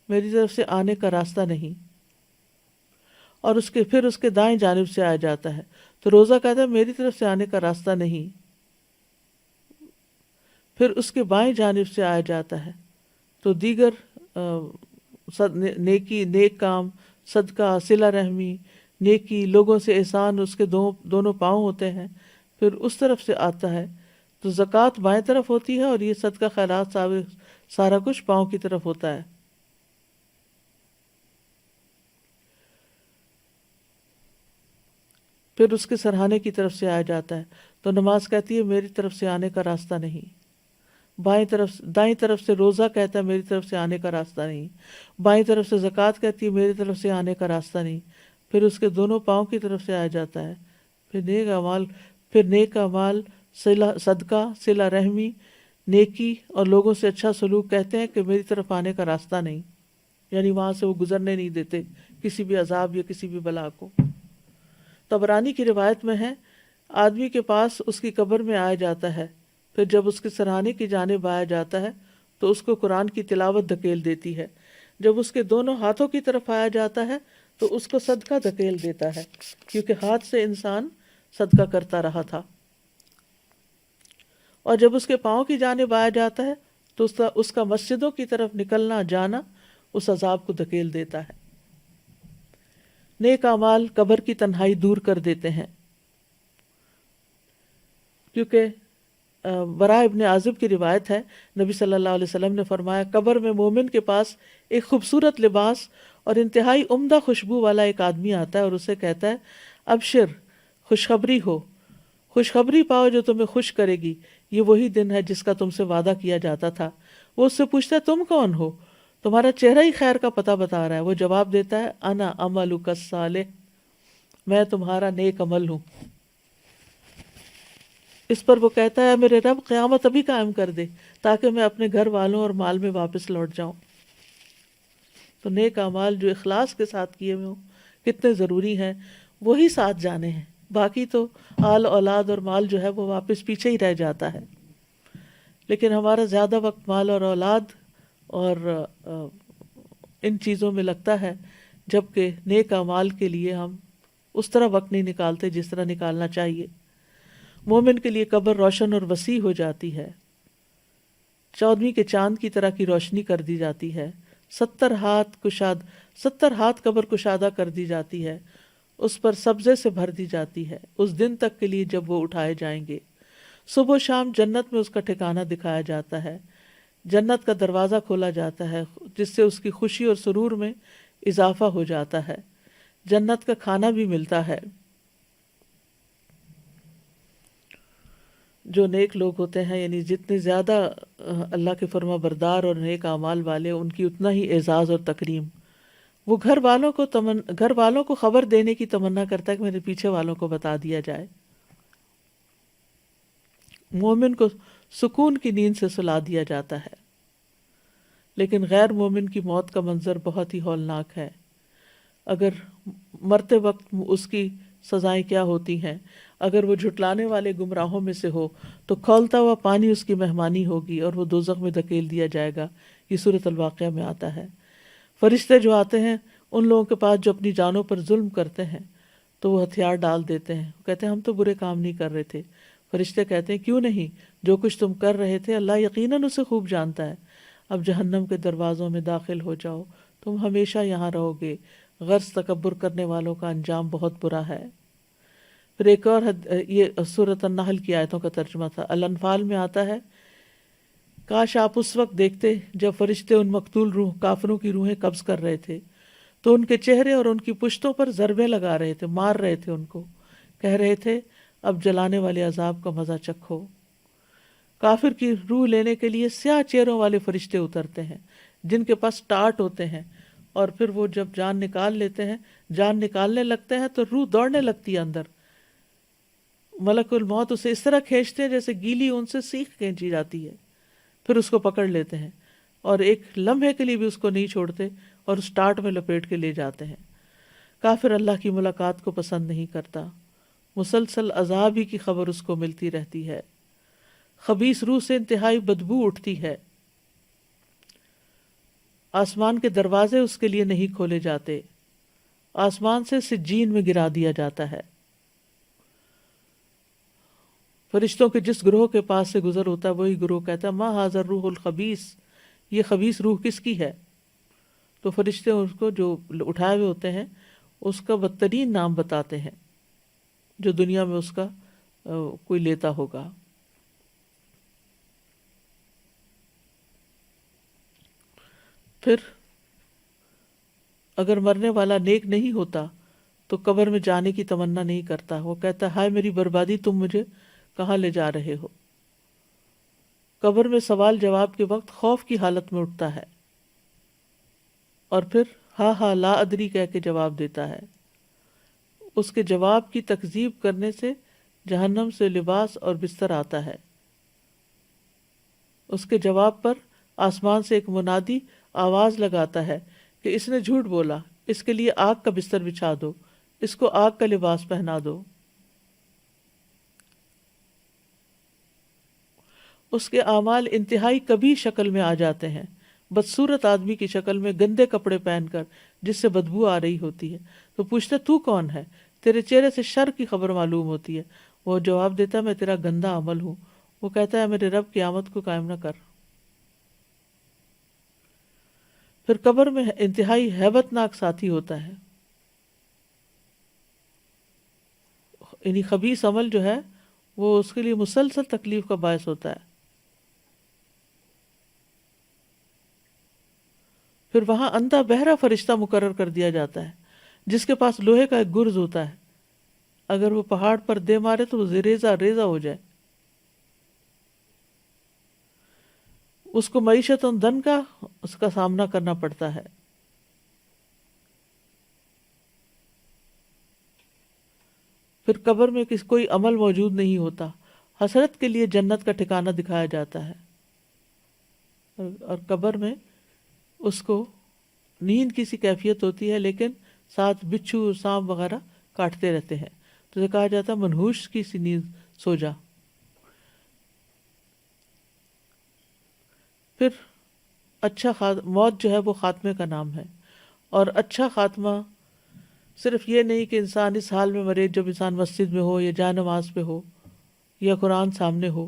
میری طرف سے آنے کا راستہ نہیں، اور پھر اس کے دائیں جانب سے آ جاتا ہے تو روزہ کہتا ہے میری طرف سے آنے کا راستہ نہیں، پھر اس کے بائیں جانب سے آ جاتا ہے تو دیگر نیک کام، صدقہ، صلہ رحمی، نیکی، لوگوں سے احسان اس کے دونوں پاؤں ہوتے ہیں، پھر اس طرف سے آتا ہے۔ تو زکوٰۃ بائیں طرف ہوتی ہے اور یہ صدقہ خیرات سارا کچھ پاؤں کی طرف ہوتا ہے۔ پھر اس کے سرہانے کی طرف سے آیا جاتا ہے، تو نماز کہتی ہے میری طرف سے آنے کا راستہ نہیں، دائیں طرف سے روزہ کہتا ہے میری طرف سے آنے کا راستہ نہیں، بائیں طرف سے زکوٰۃ کہتی ہے میری طرف سے آنے کا راستہ نہیں، پھر اس کے دونوں پاؤں کی طرف سے آیا جاتا ہے۔ پھر نیک اعمال، صدقہ، صلہ رحمی، نیکی اور لوگوں سے اچھا سلوک کہتے ہیں کہ میری طرف آنے کا راستہ نہیں، یعنی وہاں سے وہ گزرنے نہیں دیتے کسی بھی عذاب یا کسی بھی بلا کو۔ طبرانی کی روایت میں ہے، آدمی کے پاس اس کی قبر میں آیا جاتا ہے، پھر جب اس کے سرہانے کی جانب آیا جاتا ہے تو اس کو قرآن کی تلاوت دھکیل دیتی ہے، جب اس کے دونوں ہاتھوں کی طرف آیا جاتا ہے تو اس کو صدقہ دھکیل دیتا ہے، کیونکہ ہاتھ سے انسان صدقہ کرتا رہا تھا، اور جب اس کے پاؤں کی جانب آیا جاتا ہے تو اس کا مسجدوں کی طرف نکلنا جانا اس عذاب کو دھکیل دیتا ہے۔ نیک اعمال قبر کی تنہائی دور کر دیتے ہیں، کیونکہ براء ابن عازب کی روایت ہے، نبی صلی اللہ علیہ وسلم نے فرمایا قبر میں مومن کے پاس ایک خوبصورت لباس اور انتہائی عمدہ خوشبو والا ایک آدمی آتا ہے اور اسے کہتا ہے ابشر، خوشخبری ہو، خوشخبری پاؤ جو تمہیں خوش کرے گی، یہ وہی دن ہے جس کا تم سے وعدہ کیا جاتا تھا۔ وہ اس سے پوچھتا ہے تم کون ہو؟ تمہارا چہرہ ہی خیر کا پتہ بتا رہا ہے۔ وہ جواب دیتا ہے انا عملک الصالح، میں تمہارا نیک عمل ہوں۔ اس پر وہ کہتا ہے میرے رب قیامت ابھی قائم کر دے تاکہ میں اپنے گھر والوں اور مال میں واپس لوٹ جاؤں۔ تو نیک اعمال جو اخلاص کے ساتھ کیے ہوئے ہوں کتنے ضروری ہیں، وہی ساتھ جانے ہیں، باقی تو آل اولاد اور مال جو ہے وہ واپس پیچھے ہی رہ جاتا ہے۔ لیکن ہمارا زیادہ وقت مال اور اولاد اور ان چیزوں میں لگتا ہے، جبکہ نیک اعمال کے لیے ہم اس طرح وقت نہیں نکالتے جس طرح نکالنا چاہیے۔ مومن کے لیے قبر روشن اور وسیع ہو جاتی ہے، 14ویں کے چاند کی طرح کی روشنی کر دی جاتی ہے، 70 ہاتھ قبر کشادہ کر دی جاتی ہے، اس پر سبزے سے بھر دی جاتی ہے اس دن تک کے لیے جب وہ اٹھائے جائیں گے۔ صبح و شام جنت میں اس کا ٹھکانہ دکھایا جاتا ہے، جنت کا دروازہ کھولا جاتا ہے جس سے اس کی خوشی اور سرور میں اضافہ ہو جاتا ہے، جنت کا کھانا بھی ملتا ہے۔ جو نیک لوگ ہوتے ہیں، یعنی جتنے زیادہ اللہ کے فرما بردار اور نیک اعمال والے، ان کی اتنا ہی اعزاز اور تکریم۔ وہ گھر والوں کو خبر دینے کی تمنا کرتا ہے کہ میرے پیچھے والوں کو بتا دیا جائے۔ مومن کو سکون کی نیند سے سلا دیا جاتا ہے، لیکن غیر مومن کی موت کا منظر بہت ہی ہولناک ہے۔ اگر مرتے وقت اس کی سزائیں کیا ہوتی ہیں، اگر وہ جھٹلانے والے گمراہوں میں سے ہو تو کھولتا ہوا پانی اس کی مہمانی ہوگی اور وہ دوزخ میں دھکیل دیا جائے گا۔ یہ سورۃ الواقعہ میں آتا ہے۔ فرشتے جو آتے ہیں ان لوگوں کے پاس جو اپنی جانوں پر ظلم کرتے ہیں تو وہ ہتھیار ڈال دیتے ہیں، کہتے ہیں ہم تو برے کام نہیں کر رہے تھے۔ فرشتے کہتے ہیں کیوں نہیں، جو کچھ تم کر رہے تھے اللہ یقیناً اسے خوب جانتا ہے۔ اب جہنم کے دروازوں میں داخل ہو جاؤ، تم ہمیشہ یہاں رہو گے، غرض تکبر کرنے والوں کا انجام بہت برا ہے۔ پھر ایک اور یہ سورۃ النحل کی آیتوں کا ترجمہ تھا۔ الانفال میں آتا ہے کاش آپ اس وقت دیکھتے جب فرشتے ان مقتول کافروں کی روحیں قبض کر رہے تھے تو ان کے چہرے اور ان کی پشتوں پر ضربیں لگا رہے تھے، مار رہے تھے ان کو، کہہ رہے تھے اب جلانے والے عذاب کا مزہ چکھو۔ کافر کی روح لینے کے لیے سیاہ چہروں والے فرشتے اترتے ہیں جن کے پاس ٹارٹ ہوتے ہیں، اور پھر وہ جب جان نکال لیتے ہیں، جان نکالنے لگتے ہیں تو روح دوڑنے لگتی ہے اندر۔ ملک الموت اسے اس طرح کھینچتے ہیں جیسے گیلی اون سے سیخ کھینچی جاتی ہے، پھر اس کو پکڑ لیتے ہیں اور ایک لمحے کے لیے بھی اس کو نہیں چھوڑتے اور اس ٹارٹ میں لپیٹ کے لے جاتے ہیں۔ کافر اللہ کی ملاقات کو پسند نہیں کرتا، مسلسل عذاب ہی کی خبر اس کو ملتی رہتی ہے، خبیث روح سے انتہائی بدبو اٹھتی ہے، آسمان کے دروازے اس کے لیے نہیں کھولے جاتے، آسمان سے سجین میں گرا دیا جاتا ہے۔ فرشتوں کے جس گروہ کے پاس سے گزر ہوتا ہے وہی گروہ کہتا ہے ما ھذا الروح الخبیث، یہ خبیث روح کس کی ہے؟ تو فرشتے اس کو جو اٹھائے ہوئے ہوتے ہیں اس کا بدترین نام بتاتے ہیں جو دنیا میں اس کا کوئی لیتا ہوگا. پھر اگر مرنے والا نیک نہیں ہوتا تو قبر میں جانے کی تمنا نہیں کرتا. وہ کہتا ہے ہائے میری بربادی، تم مجھے کہاں لے جا رہے ہو. قبر میں سوال جواب کے وقت خوف کی حالت میں اٹھتا ہے اور پھر ہاں ہاں لا ادری کہہ کے جواب دیتا ہے. اس کے جواب کی تکذیب کرنے سے جہنم سے لباس اور بستر آتا ہے. اس کے جواب پر آسمان سے ایک منادی آواز لگاتا ہے کہ اس نے جھوٹ بولا، اس کے لیے آگ کا بستر بچھا دو، اس کو آگ کا لباس پہنا دو. اس کے اعمال انتہائی کبھی شکل میں آ جاتے ہیں، بدصورت آدمی کی شکل میں، گندے کپڑے پہن کر جس سے بدبو آ رہی ہوتی ہے. تو پوچھتا تو کون ہے؟ تیرے چہرے سے شر کی خبر معلوم ہوتی ہے. وہ جواب دیتا میں تیرا گندا عمل ہوں. وہ کہتا ہے میرے رب قیامت کو قائم نہ کر. پھر قبر میں انتہائی ہیبت ناک ساتھی ہوتا ہے، یعنی خبیث عمل جو ہے وہ اس کے لیے مسلسل تکلیف کا باعث ہوتا ہے. پھر وہاں اندھا بہرا فرشتہ مقرر کر دیا جاتا ہے جس کے پاس لوہے کا ایک گرز ہوتا ہے. اگر وہ پہاڑ پر دے مارے تو وہ ریزہ ریزہ ہو جائے. اس کو معیشت و دن کا اس کا سامنا کرنا پڑتا ہے. پھر قبر میں کوئی عمل موجود نہیں ہوتا. حسرت کے لیے جنت کا ٹھکانہ دکھایا جاتا ہے اور قبر میں اس کو نیند کی سی کیفیت ہوتی ہے لیکن ساتھ بچھو سانپ وغیرہ کاٹتے رہتے ہیں. تو یہ کہا جاتا ہے منحوس کی سی نیند سو جا. پھر موت جو ہے وہ خاتمے کا نام ہے، اور اچھا خاتمہ صرف یہ نہیں کہ انسان اس حال میں مرے جب انسان مسجد میں ہو یا جائے نماز پہ ہو یا قرآن سامنے ہو.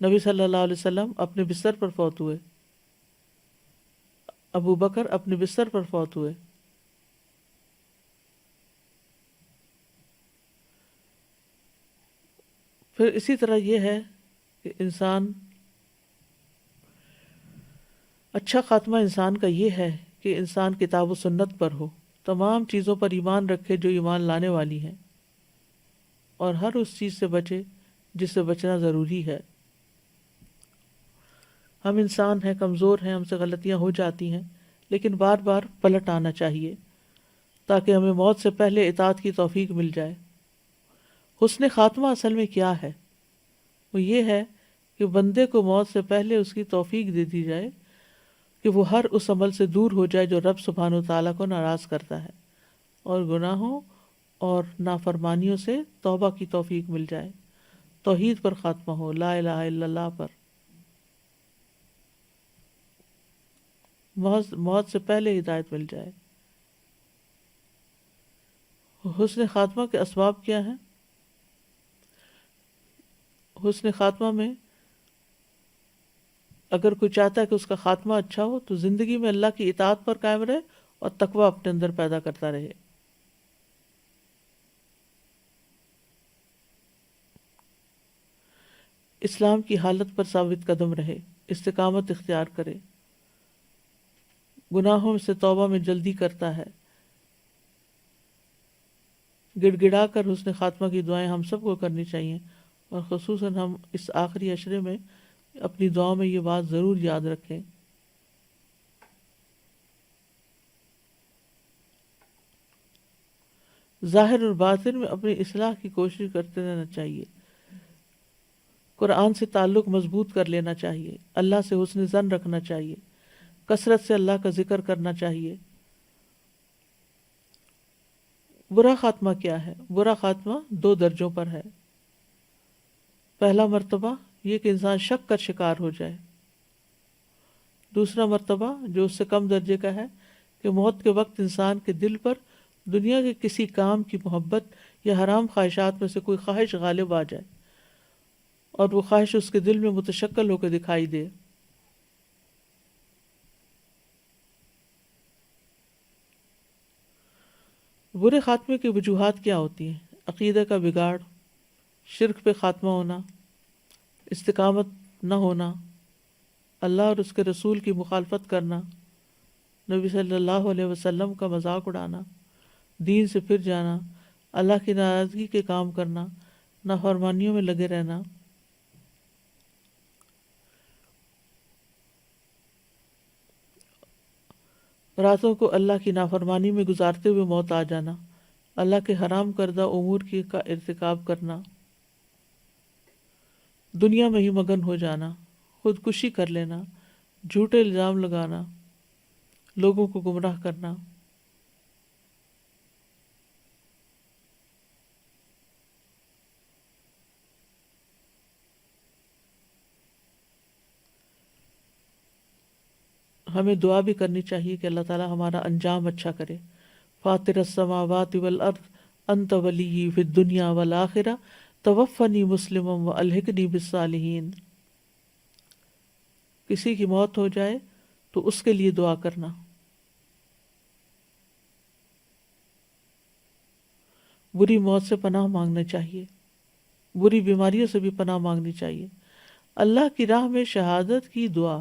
نبی صلی اللہ علیہ وسلم اپنے بستر پر فوت ہوئے، ابو بکر اپنے بستر پر فوت ہوئے. پھر اسی طرح یہ ہے کہ اچھا خاتمہ انسان کا یہ ہے کہ انسان کتاب و سنت پر ہو، تمام چیزوں پر ایمان رکھے جو ایمان لانے والی ہیں، اور ہر اس چیز سے بچے جس سے بچنا ضروری ہے. ہم انسان ہیں، کمزور ہیں، ہم سے غلطیاں ہو جاتی ہیں، لیکن بار بار پلٹ آنا چاہیے تاکہ ہمیں موت سے پہلے اطاعت کی توفیق مل جائے. حسن خاتمہ اصل میں کیا ہے؟ وہ یہ ہے کہ بندے کو موت سے پہلے اس کی توفیق دے دی جائے کہ وہ ہر اس عمل سے دور ہو جائے جو رب سبحانہ و تعالیٰ کو ناراض کرتا ہے، اور گناہوں اور نافرمانیوں سے توبہ کی توفیق مل جائے. توحید پر خاتمہ ہو، لا الہ الا اللہ پر. موت سے پہلے ہدایت مل جائے. حسن خاتمہ کے اسباب کیا ہیں؟ حسن خاتمہ میں اگر کوئی چاہتا ہے کہ اس کا خاتمہ اچھا ہو تو زندگی میں اللہ کی اطاعت پر قائم رہے اور تقوی اپنے اندر پیدا کرتا رہے. اسلام کی حالت پر ثابت قدم رہے، استقامت اختیار کرے، گناہوں سے توبہ میں جلدی کرتا ہے. گڑ گڑا کر حسن خاتمہ کی دعائیں ہم سب کو کرنی چاہیے، اور خصوصاً ہم اس آخری عشرے میں اپنی دعاؤں میں یہ بات ضرور یاد رکھیں. ظاہر اور باطن میں اپنی اصلاح کی کوشش کرتے رہنا چاہیے. قرآن سے تعلق مضبوط کر لینا چاہیے، اللہ سے حسن ظن رکھنا چاہیے، کثرت سے اللہ کا ذکر کرنا چاہیے. برا خاتمہ کیا ہے؟ برا خاتمہ 2 درجوں پر ہے. پہلا مرتبہ یہ کہ انسان شک کا شکار ہو جائے. دوسرا مرتبہ جو اس سے کم درجے کا ہے کہ موت کے وقت انسان کے دل پر دنیا کے کسی کام کی محبت یا حرام خواہشات میں سے کوئی خواہش غالب آ جائے اور وہ خواہش اس کے دل میں متشکل ہو کے دکھائی دے. برے خاتمے کی وجوہات کیا ہوتی ہیں؟ عقیدہ کا بگاڑ، شرک پہ خاتمہ ہونا، استقامت نہ ہونا، اللہ اور اس کے رسول کی مخالفت کرنا، نبی صلی اللہ علیہ وسلم کا مذاق اڑانا، دین سے پھر جانا، اللہ کی ناراضگی کے کام کرنا، نافرمانیوں میں لگے رہنا، راتوں کو اللہ کی نافرمانی میں گزارتے ہوئے موت آ جانا، اللہ کے حرام کردہ امور کی کا ارتکاب کرنا، دنیا میں ہی مگن ہو جانا، خودکشی کر لینا، جھوٹے الزام لگانا، لوگوں کو گمراہ کرنا، ہمیں دعا بھی کرنی چاہیے کہ اللہ تعالی ہمارا انجام اچھا کرے۔ فاطر السماوات والارض انت ولی فی الدنیا والآخرہ توفنی مسلما والحقنی بالصالحین۔ کسی کی موت ہو جائے تو اس کے لیے دعا کرنا، بری موت سے پناہ مانگنا چاہیے، بری بیماریوں سے بھی پناہ مانگنی چاہیے۔ اللہ کی راہ میں شہادت کی دعا،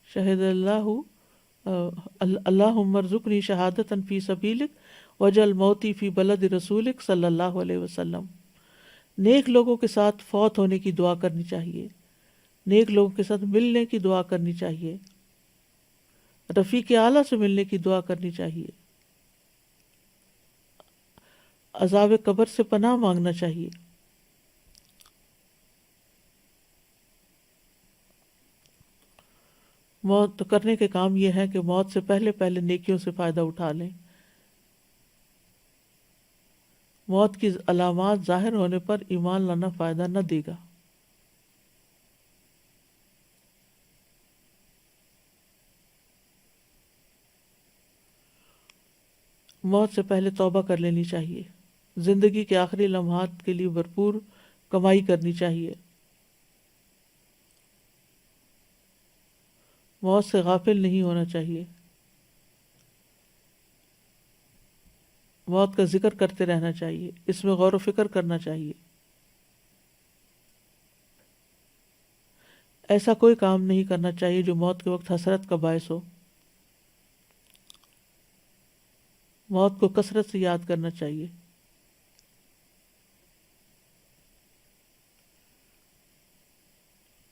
شہد اللہم ارزقنی شہادتا فی سبیلک وجعل موتی فی بلد رسولک صلی اللہ علیہ وسلم۔ نیک لوگوں کے ساتھ فوت ہونے کی دعا کرنی چاہیے، نیک لوگوں کے ساتھ ملنے کی دعا کرنی چاہیے، رفیق اعلیٰ سے ملنے کی دعا کرنی چاہیے، عذاب قبر سے پناہ مانگنا چاہیے۔ موت کرنے کے کام یہ ہے کہ موت سے پہلے پہلے نیکیوں سے فائدہ اٹھا لیں۔ موت کی علامات ظاہر ہونے پر ایمان لانا فائدہ نہ دے گا۔ موت سے پہلے توبہ کر لینی چاہیے، زندگی کے آخری لمحات کے لیے بھرپور کمائی کرنی چاہیے، موت سے غافل نہیں ہونا چاہیے، موت کا ذکر کرتے رہنا چاہیے، اس میں غور و فکر کرنا چاہیے۔ ایسا کوئی کام نہیں کرنا چاہیے جو موت کے وقت حسرت کا باعث ہو۔ موت کو کثرت سے یاد کرنا چاہیے۔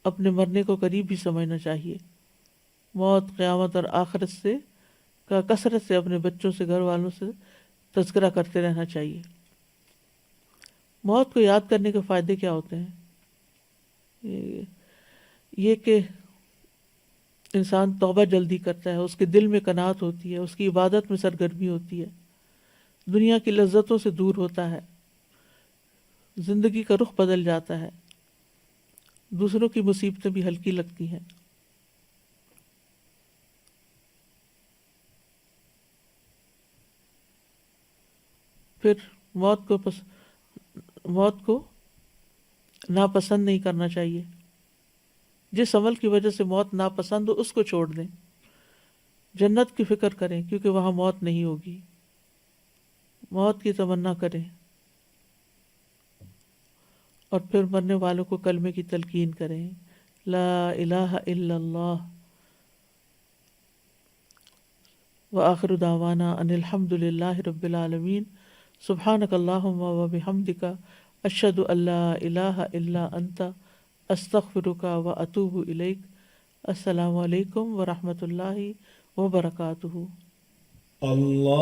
اپنے مرنے کو قریب بھی سمجھنا چاہیے۔ موت، قیامت اور آخرت سے کا کثرت سے اپنے بچوں سے، گھر والوں سے تذکرہ کرتے رہنا چاہیے۔ موت کو یاد کرنے کے فائدے کیا ہوتے ہیں؟ یہ کہ انسان توبہ جلدی کرتا ہے، اس کے دل میں قناعت ہوتی ہے، اس کی عبادت میں سرگرمی ہوتی ہے، دنیا کی لذتوں سے دور ہوتا ہے، زندگی کا رخ بدل جاتا ہے، دوسروں کی مصیبتیں بھی ہلکی لگتی ہیں۔ پھر موت کو ناپسند نہیں کرنا چاہیے۔ جس عمل کی وجہ سے موت ناپسند ہو اس کو چھوڑ دیں، جنت کی فکر کریں کیونکہ وہاں موت نہیں ہوگی، موت کی تمنا کریں، اور پھر مرنے والوں کو کلمے کی تلقین کریں، لا الہ الا اللہ، وآخر دعوانا ان الحمد للہ رب العالمین، سبحانک اللہم وبحمدک، اشہد ان لا الہ الا انت، استغفرک واتوب الیک۔ السلام علیکم ورحمۃ اللہ وبرکاتہ۔ اللہ